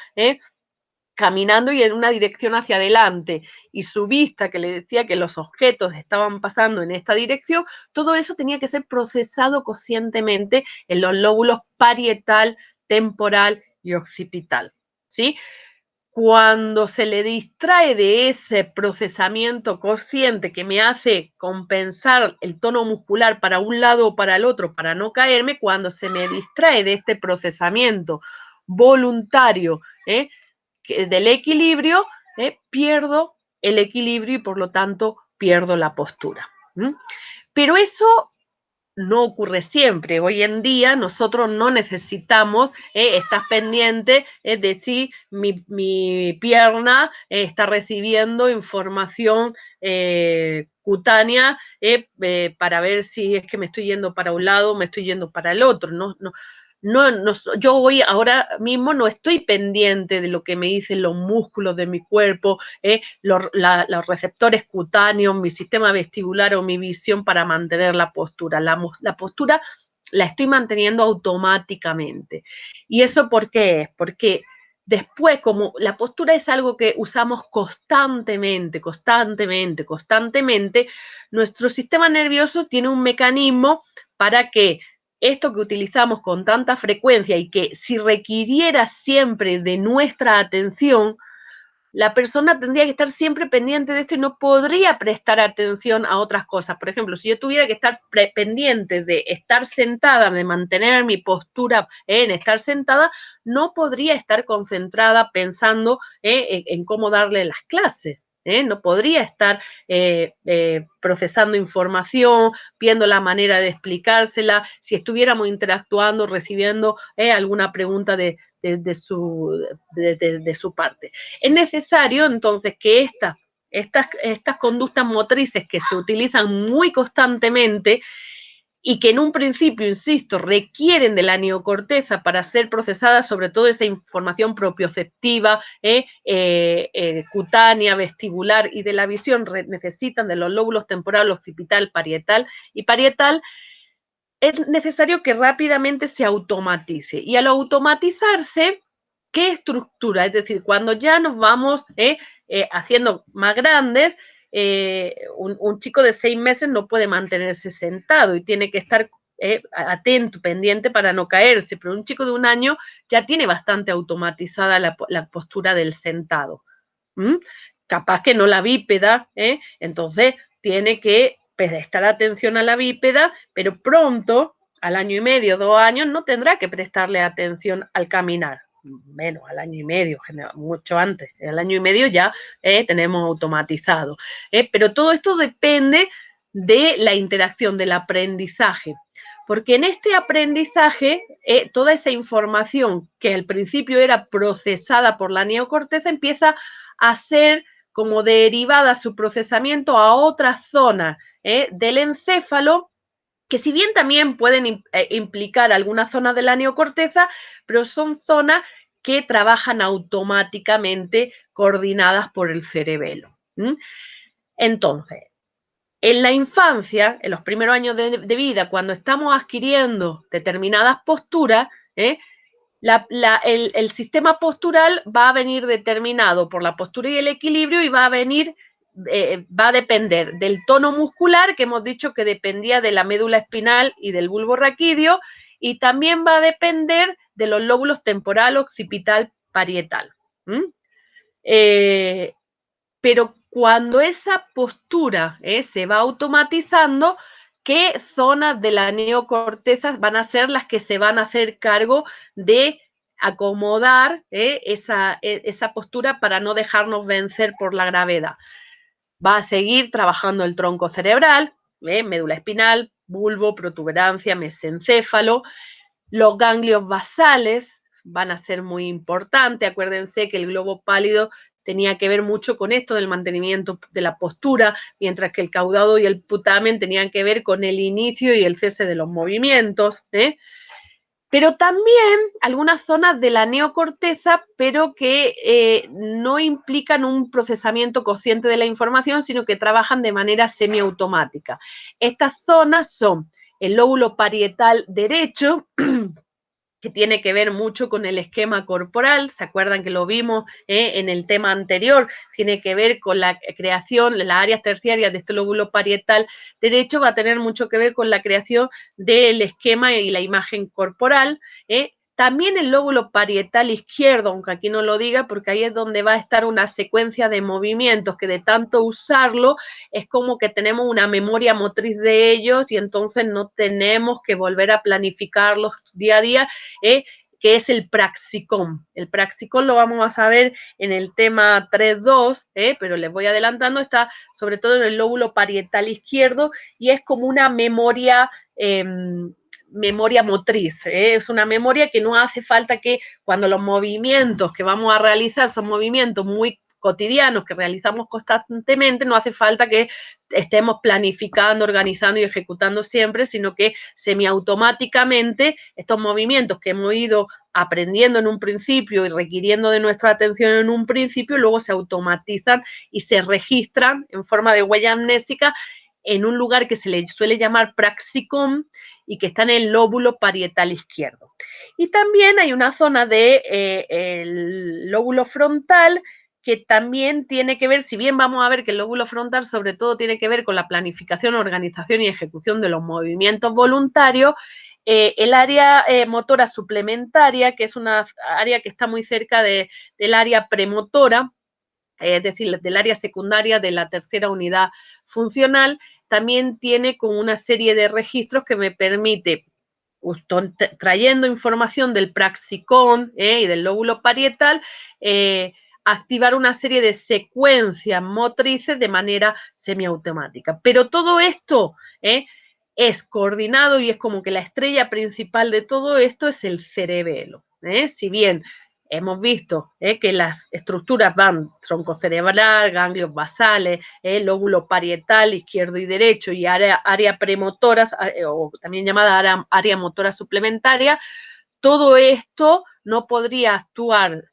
caminando y en una dirección hacia adelante, y su vista que le decía que los objetos estaban pasando en esta dirección, todo eso tenía que ser procesado conscientemente en los lóbulos parietal, temporal y occipital, ¿sí? Cuando se le distrae de ese procesamiento consciente que me hace compensar el tono muscular para un lado o para el otro, para no caerme, cuando se me distrae de este procesamiento voluntario, del equilibrio, pierdo el equilibrio y por lo tanto pierdo la postura. Pero eso no ocurre siempre. Hoy en día nosotros no necesitamos estar pendiente de si mi pierna está recibiendo información cutánea para ver si es que me estoy yendo para un lado o me estoy yendo para el otro. Yo hoy ahora mismo no estoy pendiente de lo que me dicen los músculos de mi cuerpo, los receptores cutáneos, mi sistema vestibular o mi visión para mantener la postura. La postura la estoy manteniendo automáticamente. ¿Y eso por qué es? Porque después, como la postura es algo que usamos constantemente, nuestro sistema nervioso tiene un mecanismo para que esto que utilizamos con tanta frecuencia y que si requiriera siempre de nuestra atención, la persona tendría que estar siempre pendiente de esto y no podría prestar atención a otras cosas. Por ejemplo, si yo tuviera que estar pendiente de estar sentada, de mantener mi postura en estar sentada, no podría estar concentrada pensando en cómo darle las clases. No podría estar procesando información, viendo la manera de explicársela, si estuviéramos interactuando, recibiendo alguna pregunta de su parte. Es necesario entonces que estas conductas motrices que se utilizan muy constantemente y que en un principio, insisto, requieren de la neocorteza para ser procesada, sobre todo esa información propioceptiva, cutánea, vestibular y de la visión, necesitan de los lóbulos temporal, occipital, parietal y parietal. Es necesario que rápidamente se automatice. Y al automatizarse, ¿qué estructura? Es decir, cuando ya nos vamos haciendo más grandes, un chico de 6 meses no puede mantenerse sentado y tiene que estar atento, pendiente para no caerse, pero un chico de 1 año ya tiene bastante automatizada la postura del sentado. Capaz que no la bípeda, entonces tiene que prestar atención a la bípeda, pero pronto, al año y medio, 2 años, no tendrá que prestarle atención al caminar. Menos, al año y medio, mucho antes. Al año y medio ya tenemos automatizado. Pero todo esto depende de la interacción, del aprendizaje. Porque en este aprendizaje, toda esa información que al principio era procesada por la neocorteza empieza a ser como derivada su procesamiento a otras zonas del encéfalo, que si bien también pueden implicar algunas zonas de la neocorteza, pero son zonas que trabajan automáticamente coordinadas por el cerebelo. Entonces, en la infancia, en los primeros años de vida, cuando estamos adquiriendo determinadas posturas, el sistema postural va a venir determinado por la postura y el equilibrio y va a depender del tono muscular, que hemos dicho que dependía de la médula espinal y del bulbo raquídeo, y también va a depender de los lóbulos temporal, occipital, parietal. Pero cuando esa postura se va automatizando, ¿qué zonas de la neocorteza van a ser las que se van a hacer cargo de acomodar esa postura para no dejarnos vencer por la gravedad? Va a seguir trabajando el tronco cerebral, médula espinal, bulbo, protuberancia, mesencéfalo. Los ganglios basales van a ser muy importantes. Acuérdense que el globo pálido tenía que ver mucho con esto del mantenimiento de la postura, mientras que el caudado y el putamen tenían que ver con el inicio y el cese de los movimientos. Pero también algunas zonas de la neocorteza, pero que no implican un procesamiento consciente de la información, sino que trabajan de manera semiautomática. Estas zonas son el lóbulo parietal derecho, que tiene que ver mucho con el esquema corporal, ¿se acuerdan que lo vimos en el tema anterior? Tiene que ver con la creación, las áreas terciarias de este lóbulo parietal derecho va a tener mucho que ver con la creación del esquema y la imagen corporal. También el lóbulo parietal izquierdo, aunque aquí no lo diga, porque ahí es donde va a estar una secuencia de movimientos que de tanto usarlo es como que tenemos una memoria motriz de ellos y entonces no tenemos que volver a planificarlos día a día, que es el praxicón. El praxicón lo vamos a saber en el tema 3.2, pero les voy adelantando, está sobre todo en el lóbulo parietal izquierdo y es como una memoria memoria motriz, es una memoria que no hace falta que cuando los movimientos que vamos a realizar son movimientos muy cotidianos que realizamos constantemente, no hace falta que estemos planificando, organizando y ejecutando siempre, sino que semiautomáticamente estos movimientos que hemos ido aprendiendo en un principio y requiriendo de nuestra atención en un principio, luego se automatizan y se registran en forma de huella amnésica en un lugar que se le suele llamar praxicom y que está en el lóbulo parietal izquierdo. Y también hay una zona del lóbulo frontal que también tiene que ver, si bien vamos a ver que el lóbulo frontal sobre todo tiene que ver con la planificación, organización y ejecución de los movimientos voluntarios, el área motora suplementaria, que es una área que está muy cerca del área premotora, es decir, del área secundaria de la tercera unidad funcional, también tiene como una serie de registros que me permite, trayendo información del praxicón y del lóbulo parietal, activar una serie de secuencias motrices de manera semiautomática. Pero todo esto es coordinado y es como que la estrella principal de todo esto es el cerebelo. Si bien hemos visto que las estructuras van tronco cerebral, ganglios basales, lóbulo parietal izquierdo y derecho y área premotora, o también llamada área motora suplementaria, todo esto no podría actuar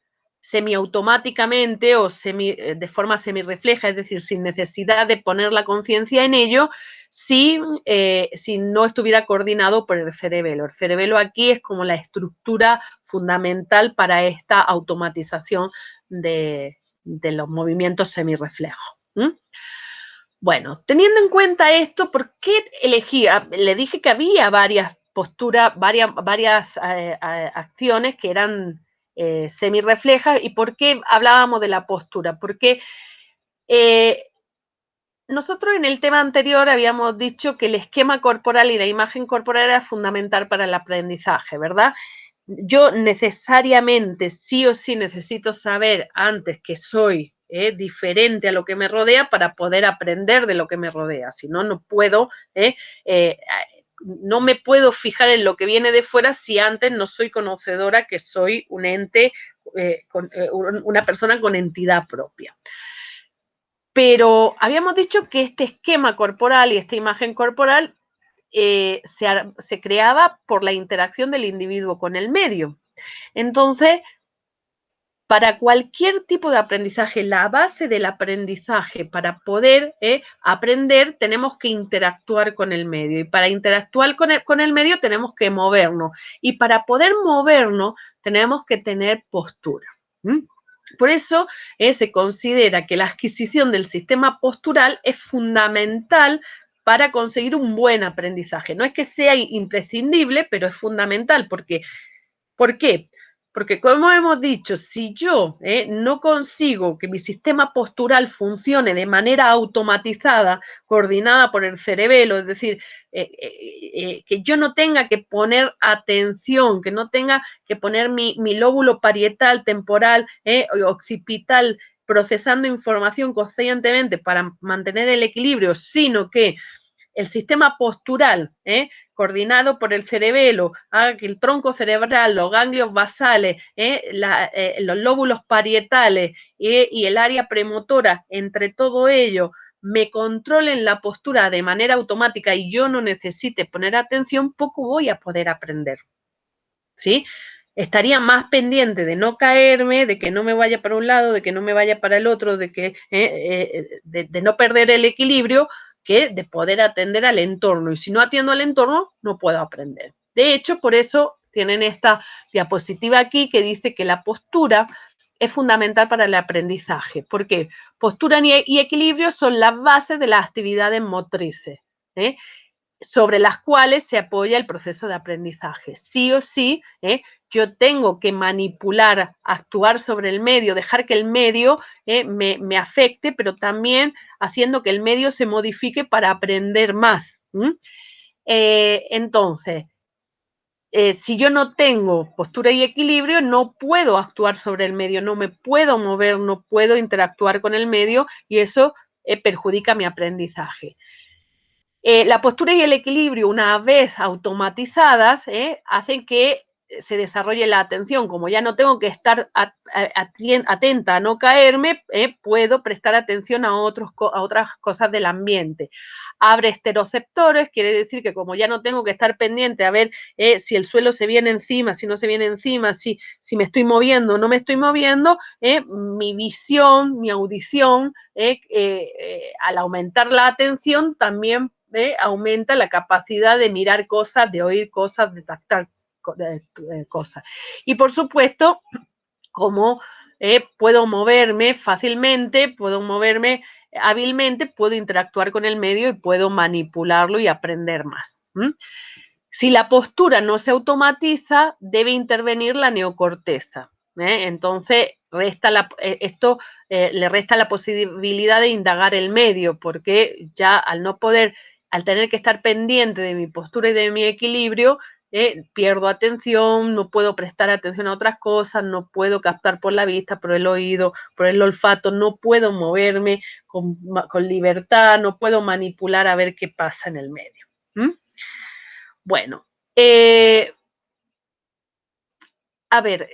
semiautomáticamente o de forma semirrefleja, es decir, sin necesidad de poner la conciencia en ello, si no estuviera coordinado por el cerebelo. El cerebelo aquí es como la estructura fundamental para esta automatización de los movimientos semirreflejos. Bueno, teniendo en cuenta esto, ¿por qué elegí? Le dije que había varias posturas, varias acciones que eran semirreflejas. ¿Y por qué hablábamos de la postura? Porque nosotros en el tema anterior habíamos dicho que el esquema corporal y la imagen corporal era fundamental para el aprendizaje, ¿verdad? Yo necesariamente, sí o sí, necesito saber antes que soy diferente a lo que me rodea para poder aprender de lo que me rodea. Si no, no puedo, no me puedo fijar en lo que viene de fuera si antes no soy conocedora que soy un ente, una persona con entidad propia. Pero habíamos dicho que este esquema corporal y esta imagen corporal se creaba por la interacción del individuo con el medio. Entonces, para cualquier tipo de aprendizaje, la base del aprendizaje para poder aprender, tenemos que interactuar con el medio. Y para interactuar con el medio tenemos que movernos. Y para poder movernos tenemos que tener postura. Por eso se considera que la adquisición del sistema postural es fundamental para conseguir un buen aprendizaje. No es que sea imprescindible, pero es fundamental. ¿Por qué? Porque como hemos dicho, si yo no consigo que mi sistema postural funcione de manera automatizada, coordinada por el cerebelo, es decir, que yo no tenga que poner atención, que no tenga que poner mi lóbulo parietal, temporal, occipital, procesando información conscientemente para mantener el equilibrio, sino que el sistema postural, coordinado por el cerebelo, haga que el tronco cerebral, los ganglios basales, los lóbulos parietales y el área premotora, entre todo ello, me controlen la postura de manera automática y yo no necesite poner atención, poco voy a poder aprender. ¿Sí? Estaría más pendiente de no caerme, de que no me vaya para un lado, de que no me vaya para el otro, de no perder el equilibrio, que de poder atender al entorno. Y si no atiendo al entorno, no puedo aprender. De hecho, por eso tienen esta diapositiva aquí que dice que la postura es fundamental para el aprendizaje. ¿Por qué? Postura y equilibrio son las bases de las actividades motrices, sobre las cuales se apoya el proceso de aprendizaje. Sí o sí, yo tengo que manipular, actuar sobre el medio, dejar que el medio me afecte, pero también haciendo que el medio se modifique para aprender más. Entonces, si yo no tengo postura y equilibrio, no puedo actuar sobre el medio, no me puedo mover, no puedo interactuar con el medio y eso perjudica mi aprendizaje. La postura y el equilibrio, una vez automatizadas, hacen que se desarrolle la atención. Como ya no tengo que estar atenta a no caerme, puedo prestar atención a otras cosas del ambiente. Abre esteroceptores, quiere decir que como ya no tengo que estar pendiente a ver si el suelo se viene encima, si no se viene encima, si me estoy moviendo o no me estoy moviendo, mi visión, mi audición, al aumentar la atención también aumenta la capacidad de mirar cosas, de oír cosas, de tactar cosas. Y por supuesto, como puedo moverme fácilmente, puedo moverme hábilmente, puedo interactuar con el medio y puedo manipularlo y aprender más. Si la postura no se automatiza, debe intervenir la neocorteza. Entonces, esto le resta la posibilidad de indagar el medio, porque ya al tener que estar pendiente de mi postura y de mi equilibrio, pierdo atención, no puedo prestar atención a otras cosas, no puedo captar por la vista, por el oído, por el olfato, no puedo moverme con libertad, no puedo manipular a ver qué pasa en el medio. Bueno, a ver,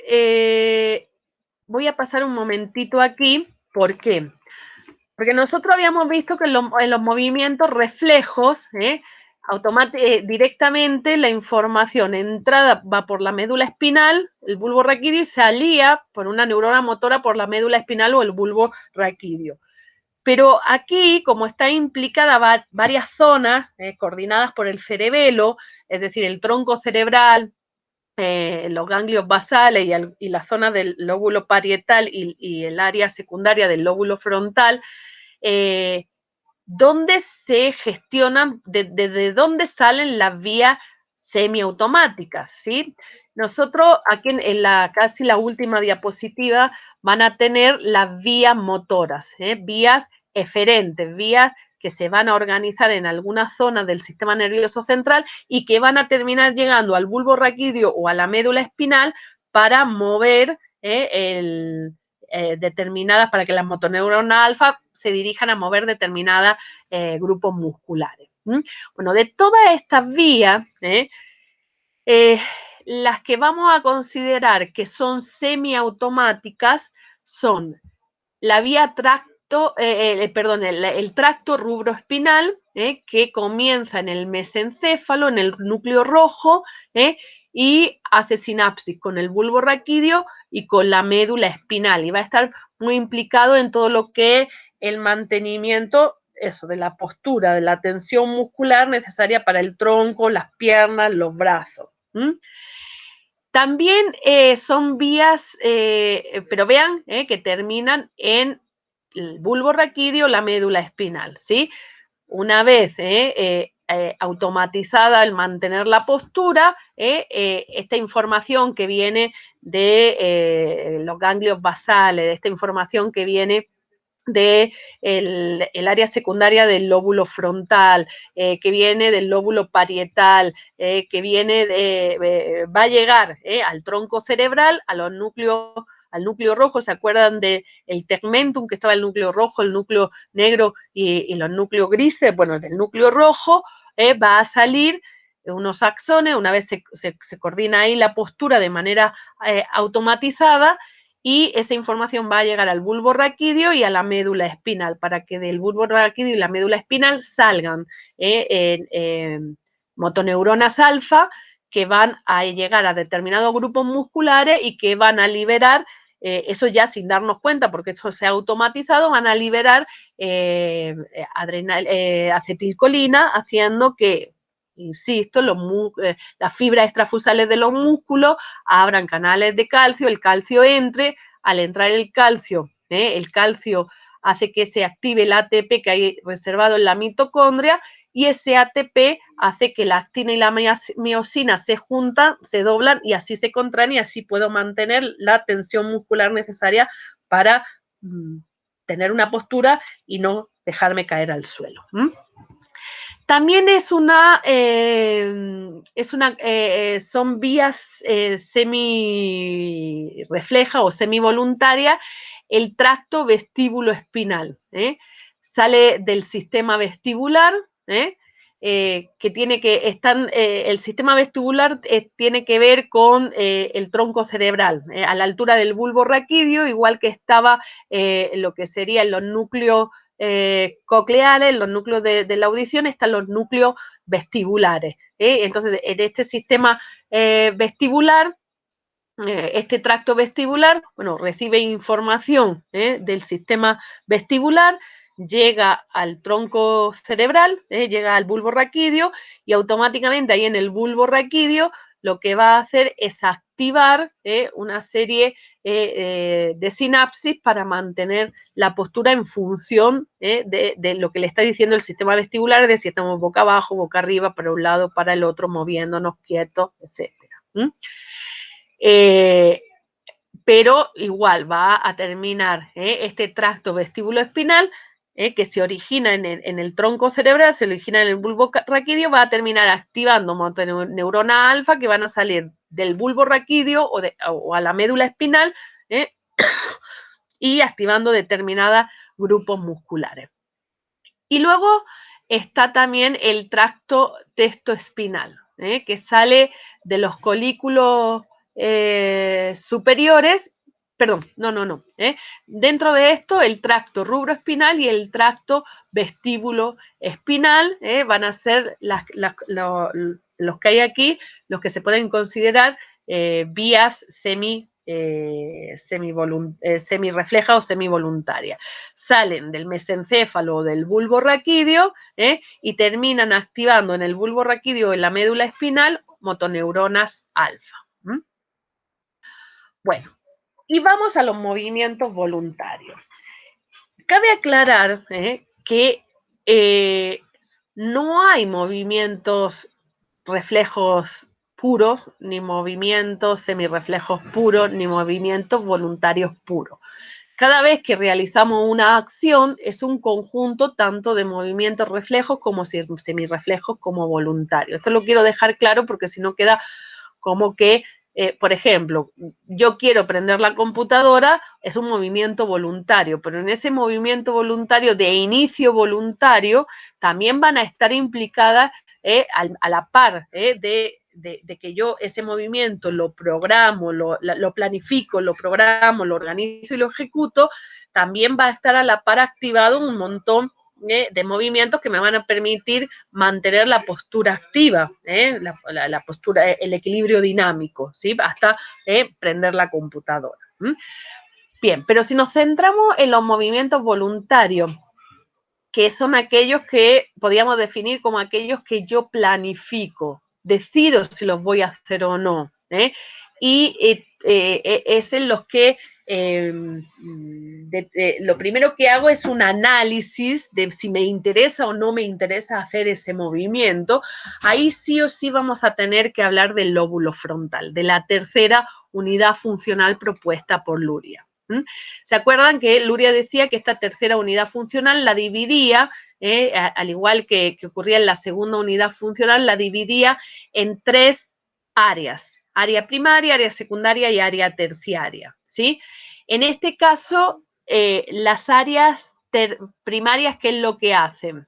voy a pasar un momentito aquí. ¿Por qué? Porque nosotros habíamos visto que en los movimientos reflejos, directamente la información entrada va por la médula espinal, el bulbo raquídeo, y salía por una neurona motora por la médula espinal o el bulbo raquídeo. Pero aquí, como está implicada varias zonas coordinadas por el cerebelo, es decir, el tronco cerebral, los ganglios basales y la zona del lóbulo parietal y el área secundaria del lóbulo frontal, donde se gestionan, desde dónde salen las vías semiautomáticas, ¿sí? Nosotros aquí en casi la última diapositiva van a tener las vías motoras, vías eferentes, vías que se van a organizar en alguna zona del sistema nervioso central y que van a terminar llegando al bulbo raquídeo o a la médula espinal para mover determinadas, para que las motoneuronas alfa se dirijan a mover determinados grupos musculares. Bueno, de todas estas vías, las que vamos a considerar que son semiautomáticas son la vía el tracto rubroespinal, que comienza en el mesencéfalo, en el núcleo rojo, y hace sinapsis con el bulbo raquídeo y con la médula espinal, y va a estar muy implicado en todo lo que es el mantenimiento, eso, de la postura, de la tensión muscular necesaria para el tronco, las piernas, los brazos. También son vías, pero vean que terminan en el bulbo raquídeo, la médula espinal, ¿sí? Una vez automatizada el mantener la postura, esta información que viene de los ganglios basales, esta información que viene de el área secundaria del lóbulo frontal, que viene del lóbulo parietal, que viene va a llegar al tronco cerebral, al núcleo rojo. ¿Se acuerdan del tegmentum, que estaba el núcleo rojo, el núcleo negro y los núcleos grises? Bueno, del núcleo rojo va a salir unos axones, una vez se coordina ahí la postura de manera automatizada, y esa información va a llegar al bulbo raquídeo y a la médula espinal, para que del bulbo raquídeo y la médula espinal salgan motoneuronas alfa, que van a llegar a determinados grupos musculares y que van a liberar, eso ya sin darnos cuenta, porque eso se ha automatizado, van a liberar acetilcolina, haciendo que, insisto, las fibras extrafusales de los músculos abran canales de calcio, el calcio entre. Al entrar el calcio hace que se active el ATP que hay reservado en la mitocondria, y ese ATP hace que la actina y la miosina se juntan, se doblan y así se contraen, y así puedo mantener la tensión muscular necesaria para tener una postura y no dejarme caer al suelo. También son vías semi-refleja o semi-voluntaria el tracto vestíbulo espinal. Sale del sistema vestibular, que tiene que estar, el sistema vestibular tiene que ver con el tronco cerebral, a la altura del bulbo raquídeo, igual que estaba lo que serían los núcleos cocleares, los núcleos de la audición, están los núcleos vestibulares. Entonces, en este sistema vestibular, este tracto vestibular, bueno, recibe información del sistema vestibular, llega al tronco cerebral, llega al bulbo raquídeo y automáticamente ahí en el bulbo raquídeo lo que va a hacer es activar una serie de sinapsis para mantener la postura en función de lo que le está diciendo el sistema vestibular, de si estamos boca abajo, boca arriba, para un lado, para el otro, moviéndonos quietos, etcétera. Pero igual va a terminar este tracto vestíbulo-espinal que se origina en el tronco cerebral, se origina en el bulbo raquídeo, va a terminar activando motoneuronas alfa que van a salir del bulbo raquídeo o a la médula espinal y activando determinados grupos musculares. Y luego está también el tracto testoespinal, que sale de los colículos superiores, perdón, no. Dentro de esto, el tracto rubroespinal y el tracto vestíbulo espinal van a ser los que hay aquí, los que se pueden considerar vías semirrefleja o semivoluntaria. Salen del mesencéfalo o del bulbo raquídeo y terminan activando en el bulbo raquídeo o en la médula espinal motoneuronas alfa. Bueno, y vamos a los movimientos voluntarios. Cabe aclarar que no hay movimientos reflejos puros, ni movimientos semirreflejos puros, ni movimientos voluntarios puros. Cada vez que realizamos una acción es un conjunto tanto de movimientos reflejos como semirreflejos como voluntarios. Esto lo quiero dejar claro porque si no queda como que, por ejemplo, yo quiero prender la computadora, es un movimiento voluntario, pero en ese movimiento voluntario de inicio voluntario también van a estar implicadas a la par de que yo ese movimiento lo programo, lo planifico, lo programo, lo organizo y lo ejecuto, también va a estar a la par activado un montón de movimientos que me van a permitir mantener la postura activa, la postura, el equilibrio dinámico, ¿sí? Hasta prender la computadora. Bien, pero si nos centramos en los movimientos voluntarios, que son aquellos que podríamos definir como aquellos que yo planifico, decido si los voy a hacer o no, y es en los que lo primero que hago es un análisis de si me interesa o no me interesa hacer ese movimiento. Ahí sí o sí vamos a tener que hablar del lóbulo frontal, de la tercera unidad funcional propuesta por Luria. ¿Se acuerdan que Luria decía que esta tercera unidad funcional la dividía, al igual que ocurría en la segunda unidad funcional, la dividía en 3 áreas: área primaria, área secundaria y área terciaria, ¿sí? En este caso, las áreas primarias, ¿qué es lo que hacen?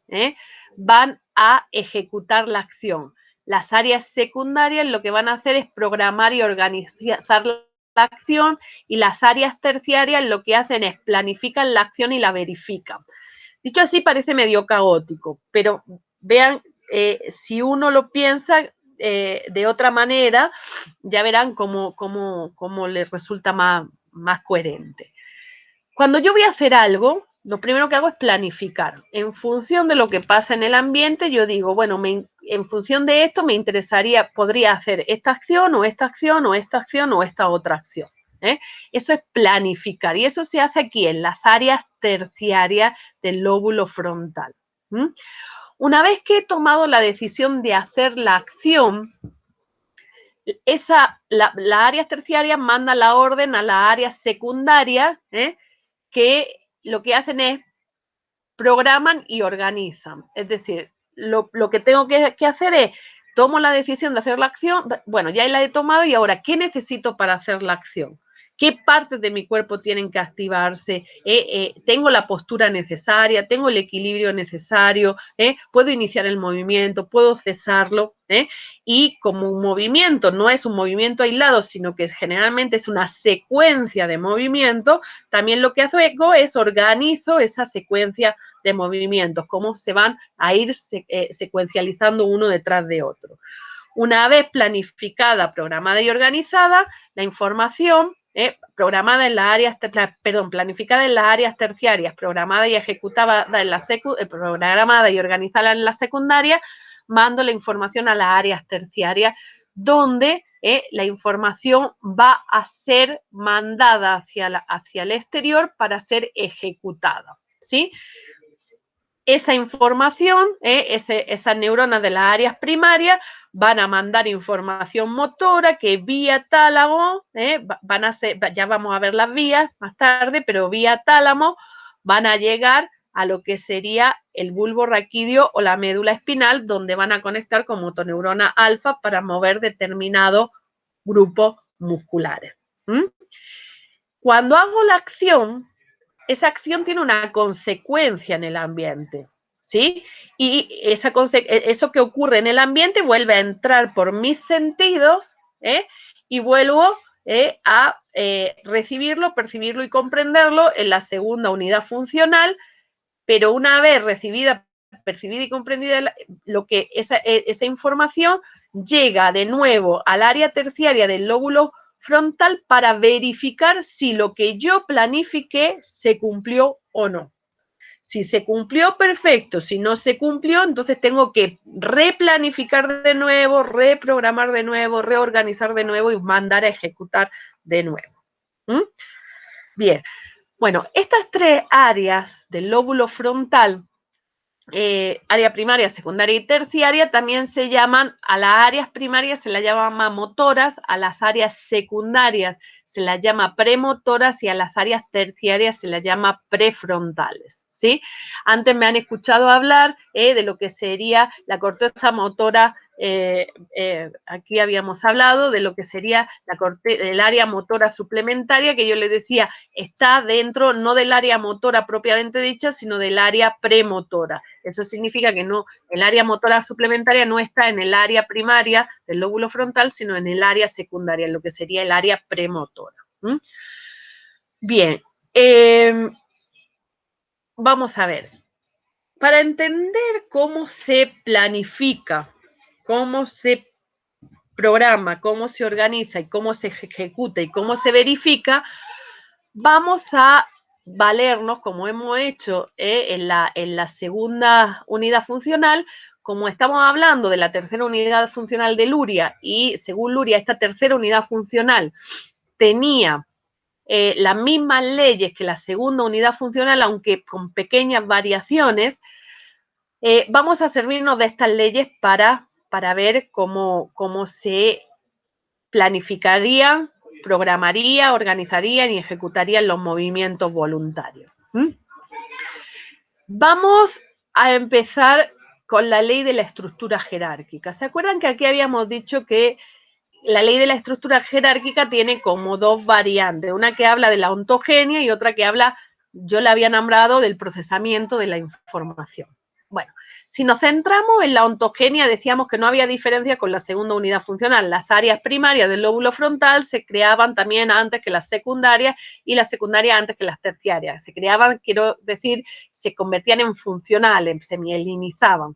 Van a ejecutar la acción. Las áreas secundarias lo que van a hacer es programar y organizar la acción, y las áreas terciarias lo que hacen es planifican la acción y la verifican. Dicho así parece medio caótico, pero vean, si uno lo piensa de otra manera, ya verán cómo les resulta más coherente. Cuando yo voy a hacer algo, lo primero que hago es planificar. En función de lo que pasa en el ambiente, yo digo, bueno, en función de esto me interesaría, podría hacer esta acción o esta acción o esta acción o esta otra acción. Eso es planificar, y eso se hace aquí en las áreas terciarias del lóbulo frontal. Una vez que he tomado la decisión de hacer la acción, la área terciaria manda la orden a la área secundaria, que lo que hacen es programan y organizan. Es decir, lo que tengo que hacer es, tomo la decisión de hacer la acción, bueno, ya la he tomado y ahora, ¿qué necesito para hacer la acción? qué partes de mi cuerpo tienen que activarse, tengo la postura necesaria, tengo el equilibrio necesario, puedo iniciar el movimiento, puedo cesarlo, y como un movimiento no es un movimiento aislado, sino que generalmente es una secuencia de movimiento, también lo que hago es organizo esa secuencia de movimientos, cómo se van a ir secuencializando uno detrás de otro. Una vez planificada, programada y organizada, la información programada en las áreas, planificada en las áreas terciarias, programada y ejecutada en la programada y organizada en la secundaria, mando la información a las áreas terciarias, donde la información va a ser mandada hacia el exterior para ser ejecutada, ¿sí? Esa información, esas neuronas de las áreas primarias van a mandar información motora que vía tálamo, van a ser, ya vamos a ver las vías más tarde, pero vía tálamo van a llegar a lo que sería el bulbo raquídeo o la médula espinal, donde van a conectar con motoneurona alfa para mover determinados grupos musculares. Cuando hago la acción, esa acción tiene una consecuencia en el ambiente, ¿sí? Y eso que ocurre en el ambiente vuelve a entrar por mis sentidos, y vuelvo a recibirlo, percibirlo y comprenderlo en la segunda unidad funcional, pero una vez recibida, percibida y comprendida, esa información llega de nuevo al área terciaria del lóbulo frontal para verificar si lo que yo planifiqué se cumplió o no. Si se cumplió, perfecto. Si no se cumplió, entonces tengo que replanificar de nuevo, reprogramar de nuevo, reorganizar de nuevo y mandar a ejecutar de nuevo. Bien. Bueno, estas tres áreas del lóbulo frontal, área primaria, secundaria y terciaria, también se llaman, a las áreas primarias se las llama motoras, a las áreas secundarias se las llama premotoras y a las áreas terciarias se las llama prefrontales, ¿sí? Antes me han escuchado hablar de lo que sería la corteza motora. Aquí habíamos hablado de lo que sería el área motora suplementaria, que yo les decía, está dentro no del área motora propiamente dicha, sino del área premotora. Eso significa que no, el área motora suplementaria no está en el área primaria del lóbulo frontal, sino en el área secundaria, en lo que sería el área premotora. Bien, vamos a ver. Para entender cómo se planifica, cómo se programa, cómo se organiza y cómo se ejecuta y cómo se verifica, vamos a valernos, como hemos hecho en la segunda unidad funcional, como estamos hablando de la tercera unidad funcional de Luria, y según Luria esta tercera unidad funcional tenía las mismas leyes que la segunda unidad funcional, aunque con pequeñas variaciones, vamos a servirnos de estas leyes para ver cómo se planificaría, programaría, organizarían y ejecutarían los movimientos voluntarios. Vamos a empezar con la ley de la estructura jerárquica. ¿Se acuerdan que aquí habíamos dicho que la ley de la estructura jerárquica tiene como dos variantes? Una que habla de la ontogenia y otra que habla, yo la había nombrado, del procesamiento de la información. Bueno, si nos centramos en la ontogenia, decíamos que no había diferencia con la segunda unidad funcional. Las áreas primarias del lóbulo frontal se creaban también antes que las secundarias y las secundarias antes que las terciarias. Se creaban, quiero decir, se convertían en funcionales, se mielinizaban.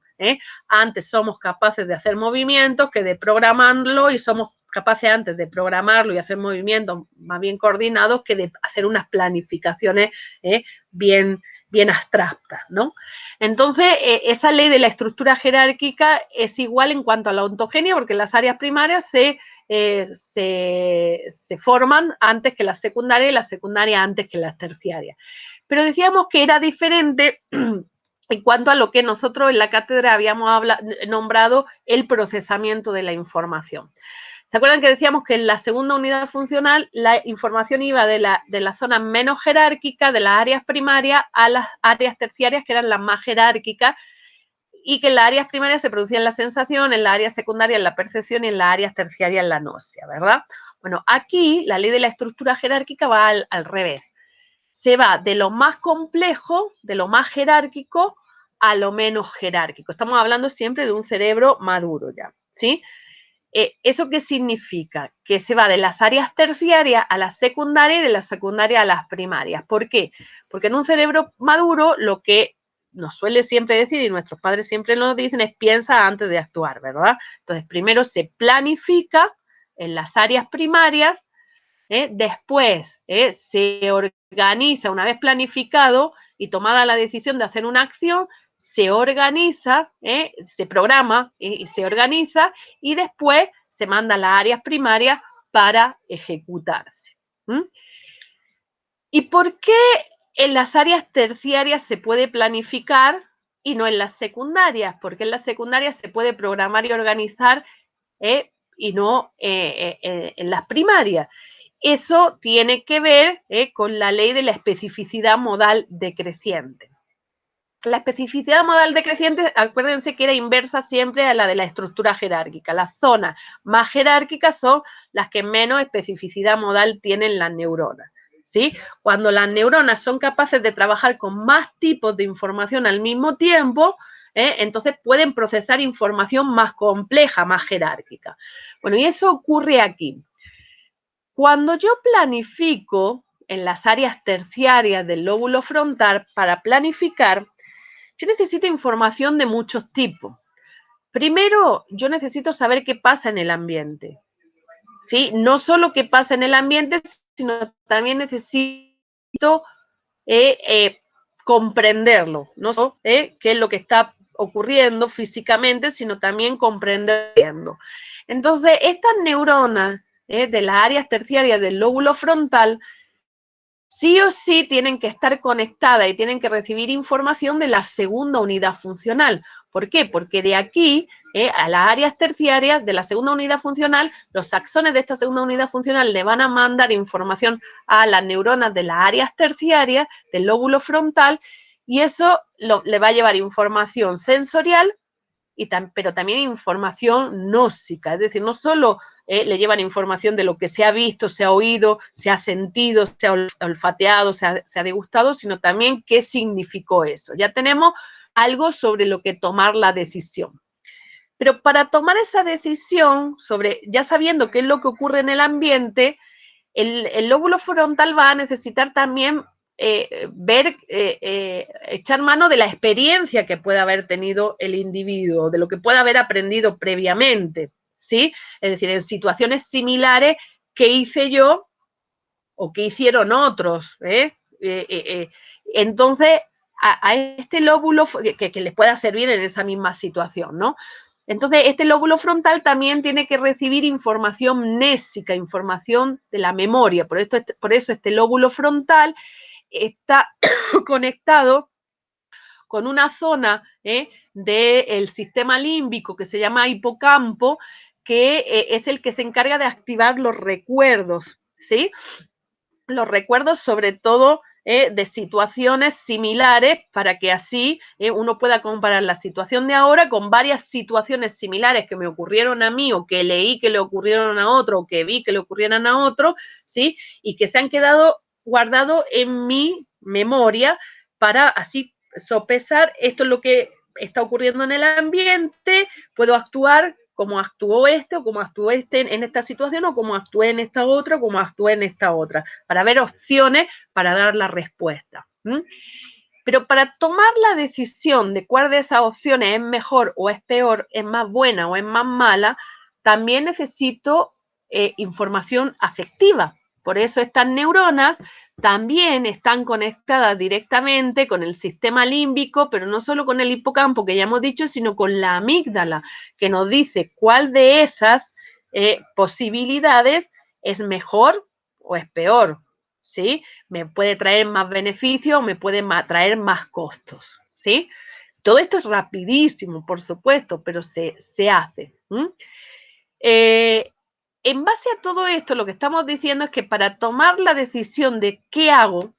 Antes somos capaces de hacer movimientos que de programarlo, y somos capaces antes de programarlo y hacer movimientos más bien coordinados que de hacer unas planificaciones bien abstractas, ¿no? Entonces, esa ley de la estructura jerárquica es igual en cuanto a la ontogenia, porque las áreas primarias se forman antes que las secundarias y las secundarias antes que las terciarias. Pero decíamos que era diferente en cuanto a lo que nosotros en la cátedra habíamos nombrado el procesamiento de la información. ¿Se acuerdan que decíamos que en la segunda unidad funcional la información iba de la zona menos jerárquica, de las áreas primarias, a las áreas terciarias, que eran las más jerárquicas, y que en las áreas primarias se producían la sensación, en las áreas secundarias la percepción y en las áreas terciarias la náusea, ¿verdad? Bueno, aquí la ley de la estructura jerárquica va al revés. Se va de lo más complejo, de lo más jerárquico, a lo menos jerárquico. Estamos hablando siempre de un cerebro maduro ya, ¿sí? ¿Eso qué significa? Que se va de las áreas terciarias a las secundarias y de las secundarias a las primarias. ¿Por qué? Porque en un cerebro maduro lo que nos suele siempre decir, y nuestros padres siempre nos dicen, es piensa antes de actuar, ¿verdad? Entonces, primero se planifica en las áreas primarias, después se organiza, una vez planificado y tomada la decisión de hacer una acción, se organiza, se programa y se organiza y después se manda a las áreas primarias para ejecutarse. ¿Y por qué en las áreas terciarias se puede planificar y no en las secundarias? Porque en las secundarias se puede programar y organizar y no en las primarias. Eso tiene que ver con la ley de la especificidad modal decreciente. La especificidad modal decreciente, acuérdense que era inversa siempre a la de la estructura jerárquica. Las zonas más jerárquicas son las que menos especificidad modal tienen las neuronas, ¿sí? Cuando las neuronas son capaces de trabajar con más tipos de información al mismo tiempo, entonces pueden procesar información más compleja, más jerárquica. Bueno, y eso ocurre aquí. Cuando yo planifico en las áreas terciarias del lóbulo frontal, para planificar, yo necesito información de muchos tipos. Primero, yo necesito saber qué pasa en el ambiente, ¿sí? No solo qué pasa en el ambiente, sino también necesito comprenderlo, no solo qué es lo que está ocurriendo físicamente, sino también comprenderlo. Entonces, estas neuronas de las áreas terciarias del lóbulo frontal sí o sí tienen que estar conectadas y tienen que recibir información de la segunda unidad funcional. ¿Por qué? Porque de aquí a las áreas terciarias de la segunda unidad funcional, los axones de esta segunda unidad funcional le van a mandar información a las neuronas de las áreas terciarias del lóbulo frontal y eso le va a llevar información sensorial, pero también información gnóstica, es decir, no solo le llevan información de lo que se ha visto, se ha oído, se ha sentido, se ha olfateado, se ha degustado, sino también qué significó eso. Ya tenemos algo sobre lo que tomar la decisión. Pero para tomar esa decisión, ya sabiendo qué es lo que ocurre en el ambiente, el lóbulo frontal va a necesitar también echar mano de la experiencia que pueda haber tenido el individuo, de lo que pueda haber aprendido previamente, ¿sí? Es decir, en situaciones similares, ¿qué hice yo o qué hicieron otros? Entonces, a este lóbulo que les pueda servir en esa misma situación, ¿no? Entonces, este lóbulo frontal también tiene que recibir información mnésica, información de la memoria. Por eso este lóbulo frontal está conectado con una zona del sistema límbico que se llama hipocampo, que es el que se encarga de activar los recuerdos, ¿sí? Los recuerdos sobre todo de situaciones similares para que así uno pueda comparar la situación de ahora con varias situaciones similares que me ocurrieron a mí o que leí que le ocurrieron a otro o que vi que le ocurrieran a otro, ¿sí? Y que se han quedado guardados en mi memoria para así sopesar esto es lo que está ocurriendo en el ambiente, puedo actuar como actuó este o como actuó este en esta situación o como actué en esta otra o como actué en esta otra, para ver opciones para dar la respuesta. Pero para tomar la decisión de cuál de esas opciones es mejor o es peor, es más buena o es más mala, también necesito información afectiva. Por eso estas neuronas también están conectadas directamente con el sistema límbico, pero no solo con el hipocampo, que ya hemos dicho, sino con la amígdala, que nos dice cuál de esas posibilidades es mejor o es peor, ¿sí? Me puede traer más beneficios o me puede traer más costos, ¿sí? Todo esto es rapidísimo, por supuesto, pero se hace. En base a todo esto, lo que estamos diciendo es que para tomar la decisión de qué hago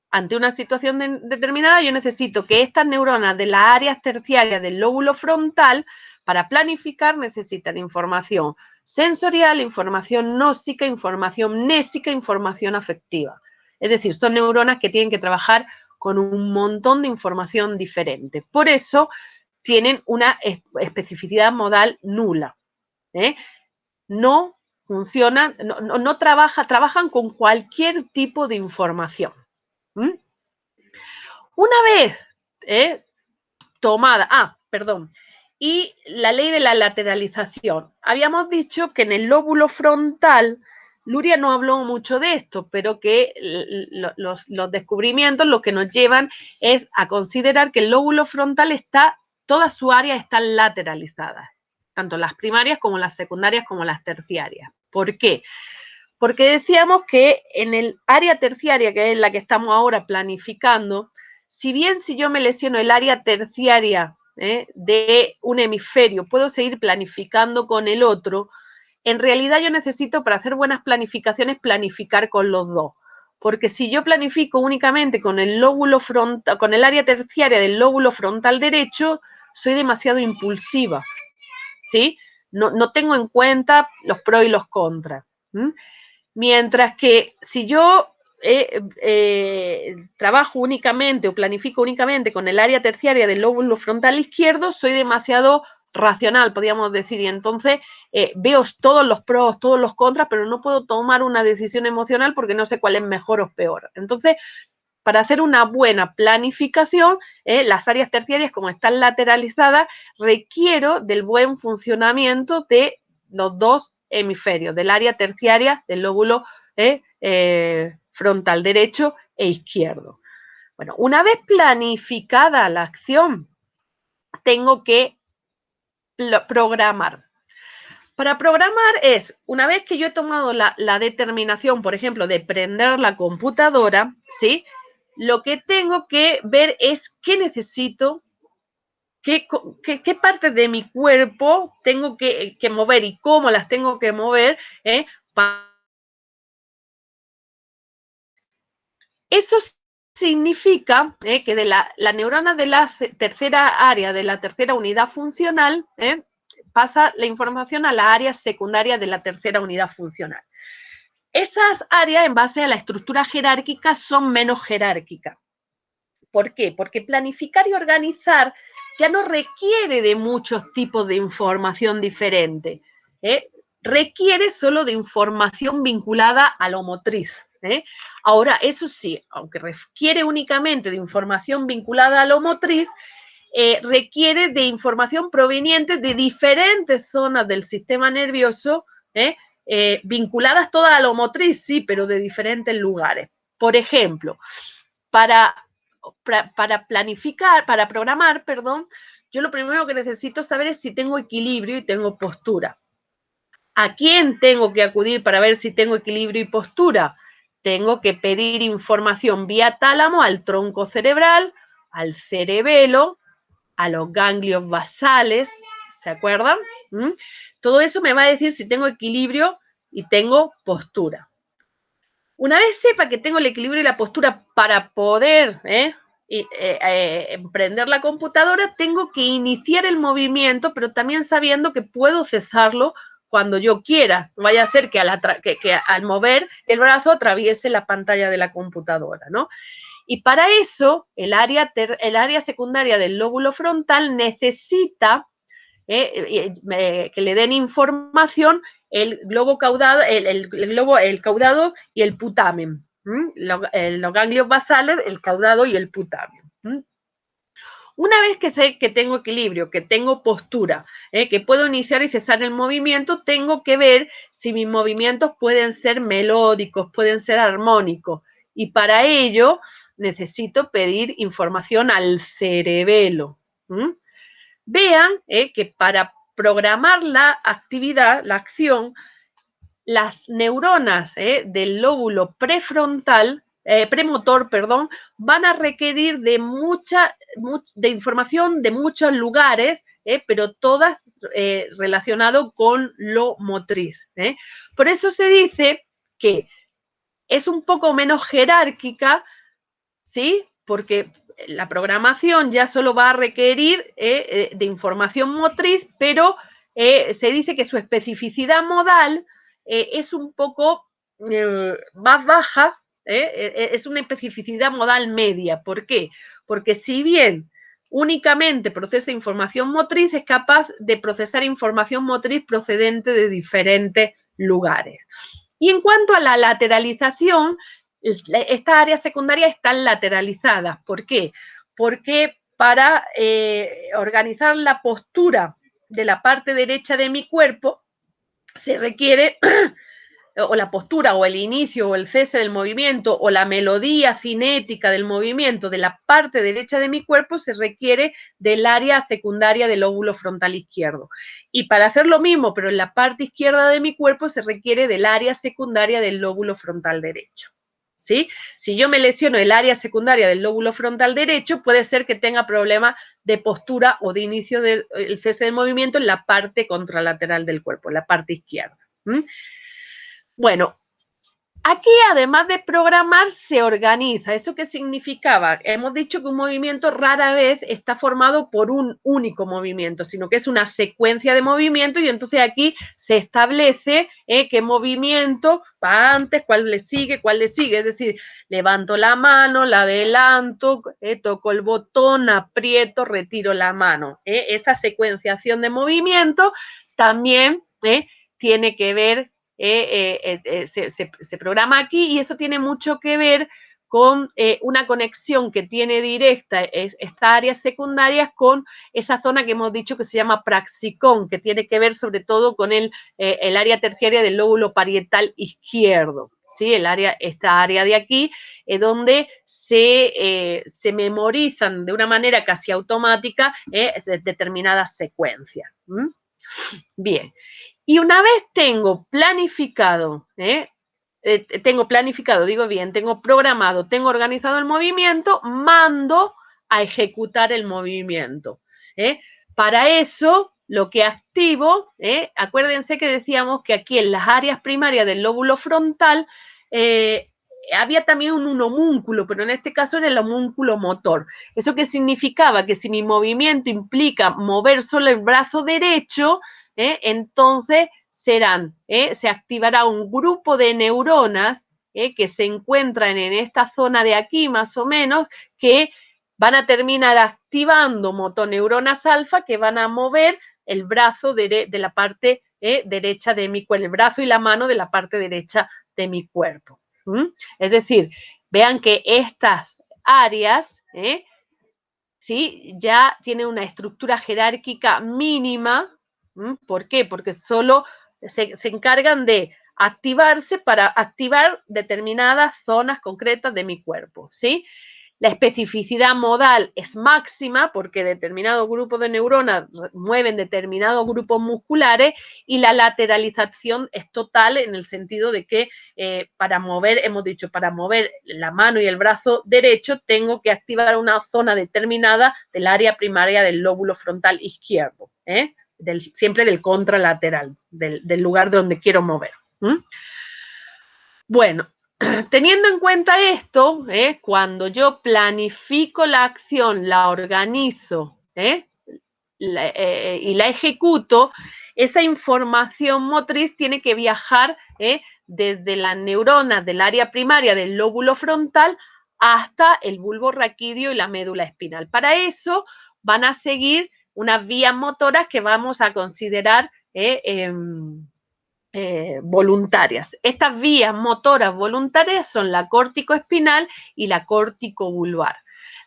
ante una situación determinada, yo necesito que estas neuronas de las áreas terciarias del lóbulo frontal, para planificar, necesitan información sensorial, información gnóstica, información mnésica, información afectiva. Es decir, son neuronas que tienen que trabajar con un montón de información diferente. Por eso tienen una especificidad modal nula. No funcionan, no trabajan con cualquier tipo de información. Una vez tomada, y la ley de la lateralización. Habíamos dicho que en el lóbulo frontal, Luria no habló mucho de esto, pero que los descubrimientos lo que nos llevan es a considerar que el lóbulo frontal toda su área está lateralizada, tanto las primarias como las secundarias como las terciarias. ¿Por qué? Porque decíamos que en el área terciaria, que es la que estamos ahora planificando, si yo me lesiono el área terciaria de un hemisferio, puedo seguir planificando con el otro, en realidad yo necesito, para hacer buenas planificaciones, planificar con los dos. Porque si yo planifico únicamente con el lóbulo frontal, con el área terciaria del lóbulo frontal derecho, soy demasiado impulsiva, ¿sí? No tengo en cuenta los pros y los contras. Mientras que si yo trabajo únicamente o planifico únicamente con el área terciaria del lóbulo frontal izquierdo, soy demasiado racional, podríamos decir, y entonces veo todos los pros, todos los contras, pero no puedo tomar una decisión emocional porque no sé cuál es mejor o peor. Entonces, para hacer una buena planificación, las áreas terciarias, como están lateralizadas, requiero del buen funcionamiento de los dos hemisferios, del área terciaria del lóbulo frontal derecho e izquierdo. Bueno, una vez planificada la acción, tengo que programar. Para programar es, una vez que yo he tomado la determinación, por ejemplo, de prender la computadora, ¿sí? Lo que tengo que ver es qué necesito, qué partes de mi cuerpo tengo que mover y cómo las tengo que mover. Eso significa que de la neurona de la tercera área, de la tercera unidad funcional, pasa la información a la área secundaria de la tercera unidad funcional. Esas áreas, en base a la estructura jerárquica, son menos jerárquicas. ¿Por qué? Porque planificar y organizar ya no requiere de muchos tipos de información diferente. Requiere solo de información vinculada a lo motriz. Ahora, eso sí, aunque requiere únicamente de información vinculada a lo motriz, requiere de información proveniente de diferentes zonas del sistema nervioso, vinculadas todas a lo motriz, sí, pero de diferentes lugares. Por ejemplo, para planificar, para programar, yo lo primero que necesito saber es si tengo equilibrio y tengo postura. ¿A quién tengo que acudir para ver si tengo equilibrio y postura? Tengo que pedir información vía tálamo al tronco cerebral, al cerebelo, a los ganglios basales, ¿se acuerdan? Todo eso me va a decir si tengo equilibrio y tengo postura. Una vez sepa que tengo el equilibrio y la postura para poder prender la computadora, tengo que iniciar el movimiento, pero también sabiendo que puedo cesarlo cuando yo quiera. No vaya a ser que al mover el brazo atraviese la pantalla de la computadora, ¿no? Y para eso, el área secundaria del lóbulo frontal necesita que le den información el globo caudado, el caudado y el putamen. Los ganglios basales, el caudado y el putamen. Una vez que sé que tengo equilibrio, que tengo postura, que puedo iniciar y cesar el movimiento, tengo que ver si mis movimientos pueden ser melódicos, pueden ser armónicos. Y para ello necesito pedir información al cerebelo. Vean que para programar la actividad, la acción, las neuronas del lóbulo premotor, van a requerir de de información de muchos lugares, pero todas relacionado con lo motriz. Por eso se dice que es un poco menos jerárquica, ¿sí? Porque la programación ya solo va a requerir de información motriz, pero se dice que su especificidad modal es un poco más baja, es una especificidad modal media. ¿Por qué? Porque si bien únicamente procesa información motriz, es capaz de procesar información motriz procedente de diferentes lugares. Y en cuanto a la lateralización, estas áreas secundarias están lateralizadas. ¿Por qué? Porque para organizar la postura de la parte derecha de mi cuerpo se requiere o la postura o el inicio o el cese del movimiento o la melodía cinética del movimiento de la parte derecha de mi cuerpo se requiere del área secundaria del lóbulo frontal izquierdo. Y para hacer lo mismo, pero en la parte izquierda de mi cuerpo se requiere del área secundaria del lóbulo frontal derecho. ¿Sí? Si yo me lesiono el área secundaria del lóbulo frontal derecho, puede ser que tenga problemas de postura o de inicio del cese del movimiento en la parte contralateral del cuerpo, en la parte izquierda. Bueno, aquí además de programar se organiza. ¿Eso qué significaba? Hemos dicho que un movimiento rara vez está formado por un único movimiento, sino que es una secuencia de movimientos y entonces aquí se establece qué movimiento va antes, cuál le sigue. Es decir, levanto la mano, la adelanto, toco el botón, aprieto, retiro la mano. Esa secuenciación de movimientos también tiene que ver se programa aquí y eso tiene mucho que ver con una conexión que tiene directa estas áreas secundarias con esa zona que hemos dicho que se llama praxicón, que tiene que ver sobre todo con el área terciaria del lóbulo parietal izquierdo. ¿Sí? Esta área de aquí, donde se memorizan de una manera casi automática determinadas secuencias. Bien. Y una vez tengo planificado, tengo programado, tengo organizado el movimiento, mando a ejecutar el movimiento. Para eso, lo que activo, acuérdense que decíamos que aquí en las áreas primarias del lóbulo frontal había también un homúnculo, pero en este caso era el homúnculo motor. ¿Eso qué significaba? Que si mi movimiento implica mover solo el brazo derecho, entonces se activará un grupo de neuronas que se encuentran en esta zona de aquí más o menos, que van a terminar activando motoneuronas alfa que van a mover el brazo de la parte derecha de mi cuerpo, el brazo y la mano de la parte derecha de mi cuerpo. Es decir, vean que estas áreas ¿sí? Ya tienen una estructura jerárquica mínima. ¿Por qué? Porque solo se encargan de activarse para activar determinadas zonas concretas de mi cuerpo, ¿sí? La especificidad modal es máxima porque determinado grupo de neuronas mueven determinados grupos musculares y la lateralización es total en el sentido de que para mover la mano y el brazo derecho tengo que activar una zona determinada del área primaria del lóbulo frontal izquierdo, siempre del contralateral, del lugar donde quiero mover. Bueno, teniendo en cuenta esto, cuando yo planifico la acción, la organizo y la ejecuto, esa información motriz tiene que viajar desde las neuronas del área primaria del lóbulo frontal hasta el bulbo raquídeo y la médula espinal. Para eso van a seguir unas vías motoras que vamos a considerar voluntarias. Estas vías motoras voluntarias son la córtico-espinal y la córtico-vulvar.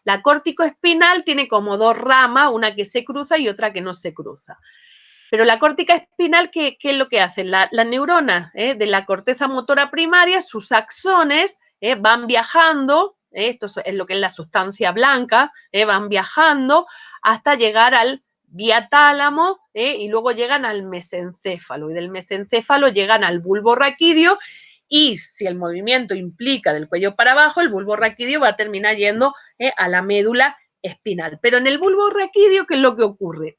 La córtico-espinal tiene como dos ramas, una que se cruza y otra que no se cruza. Pero la córtica espinal, ¿qué es lo que hace? Las neuronas de la corteza motora primaria, sus axones van viajando, esto es lo que es la sustancia blanca, van viajando hasta llegar al diatálamo y luego llegan al mesencéfalo y del mesencéfalo llegan al bulbo raquídeo y si el movimiento implica del cuello para abajo, el bulbo raquídeo va a terminar yendo a la médula espinal. Pero en el bulbo raquídeo, ¿qué es lo que ocurre?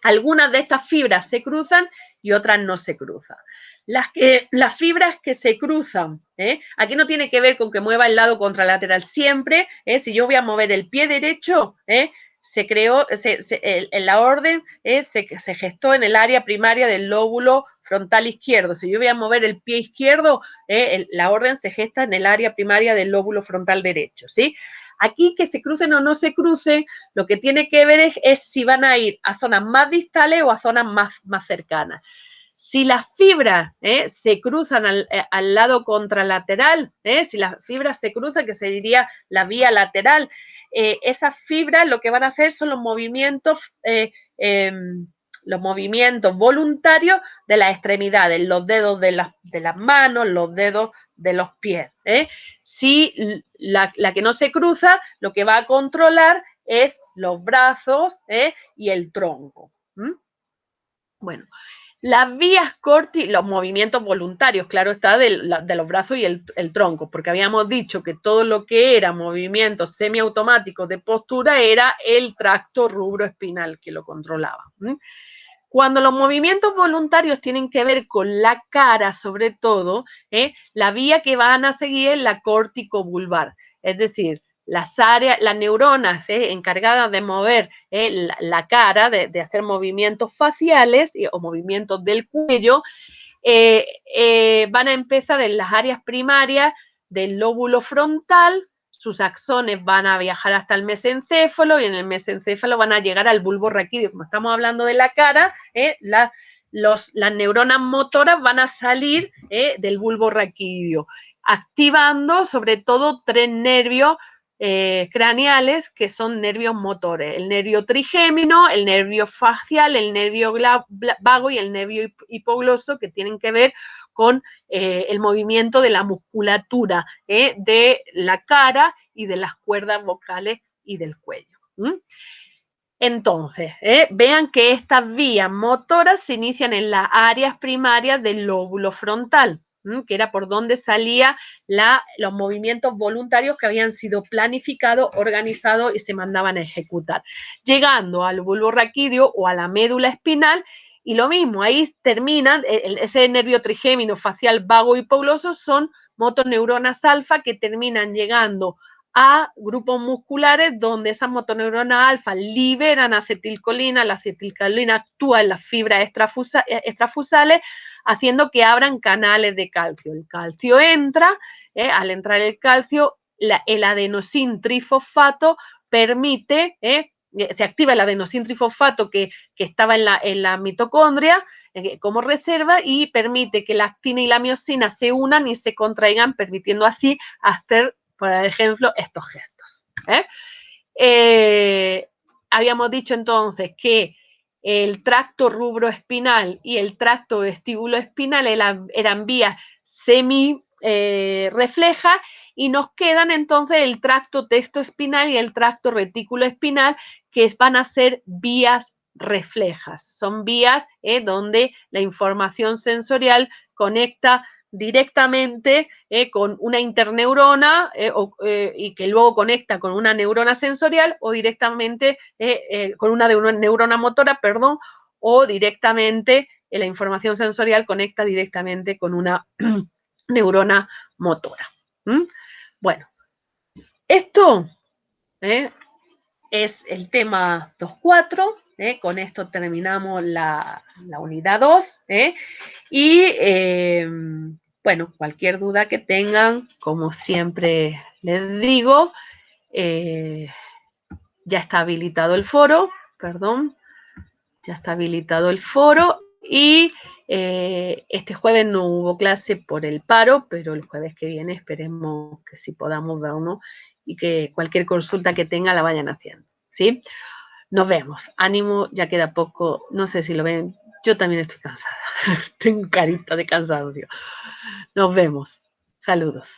Algunas de estas fibras se cruzan y otras no se cruzan. Las fibras que se cruzan, aquí no tiene que ver con que mueva el lado contralateral siempre, si yo voy a mover el pie derecho, se creó, la orden se gestó en el área primaria del lóbulo frontal izquierdo. Si yo voy a mover el pie izquierdo, la orden se gesta en el área primaria del lóbulo frontal derecho, ¿sí? Aquí que se crucen o no se crucen, lo que tiene que ver es si van a ir a zonas más distales o a zonas más cercanas. Si las fibras se cruzan al lado contralateral, si las fibras se cruzan, que se diría la vía lateral, esas fibras lo que van a hacer son los movimientos voluntarios de las extremidades, los dedos de las manos, los dedos de los pies. Si la que no se cruza, lo que va a controlar es los brazos y el tronco. Bueno, las vías los movimientos voluntarios, claro está, de los brazos y el tronco, porque habíamos dicho que todo lo que era movimientos semiautomáticos de postura era el tracto rubroespinal que lo controlaba. Cuando los movimientos voluntarios tienen que ver con la cara, sobre todo, la vía que van a seguir es la córtico-vulvar, es decir, las neuronas encargadas de mover la cara, de hacer movimientos faciales o movimientos del cuello, van a empezar en las áreas primarias del lóbulo frontal. Sus axones van a viajar hasta el mesencéfalo y en el mesencéfalo van a llegar al bulbo raquídeo. Como estamos hablando de la cara, las neuronas motoras van a salir del bulbo raquídeo, activando sobre todo 3 nervios craneales que son nervios motores: el nervio trigémino, el nervio facial, el nervio vago y el nervio hipogloso, que tienen que ver con el movimiento de la musculatura de la cara y de las cuerdas vocales y del cuello. Entonces, vean que estas vías motoras se inician en las áreas primarias del lóbulo frontal, que era por donde salían los movimientos voluntarios que habían sido planificados, organizados y se mandaban a ejecutar, llegando al bulbo raquídeo o a la médula espinal. Y lo mismo, ahí terminan, ese nervio trigémino, facial, vago y hipogloso son motoneuronas alfa que terminan llegando a grupos musculares donde esas motoneuronas alfa liberan acetilcolina, la acetilcolina actúa en las fibras extrafusales, haciendo que abran canales de calcio. El calcio entra, al entrar el calcio, el adenosín trifosfato permite, se activa el adenosín trifosfato que estaba en la mitocondria como reserva y permite que la actina y la miosina se unan y se contraigan, permitiendo así hacer, por ejemplo, estos gestos. Habíamos dicho entonces que el tracto rubroespinal y el tracto vestíbuloespinal eran vías semi-reflejas, y nos quedan entonces el tracto textoespinal y el tracto retículoespinal, que van a ser vías reflejas. Son vías donde la información sensorial conecta directamente con una interneurona y que luego conecta con una neurona sensorial, o directamente con una neurona motora, perdón, o directamente la información sensorial conecta directamente con una neurona motora. Bueno, esto es el tema 2.4. Con esto terminamos la unidad 2. Y bueno, cualquier duda que tengan, como siempre les digo, ya está habilitado el foro, perdón, ya está habilitado el foro. Y este jueves no hubo clase por el paro, pero el jueves que viene esperemos que sí podamos vernos y que cualquier consulta que tenga la vayan haciendo, ¿sí? Nos vemos. Ánimo, ya queda poco. No sé si lo ven. Yo también estoy cansada. Tengo carita de cansancio. Nos vemos. Saludos.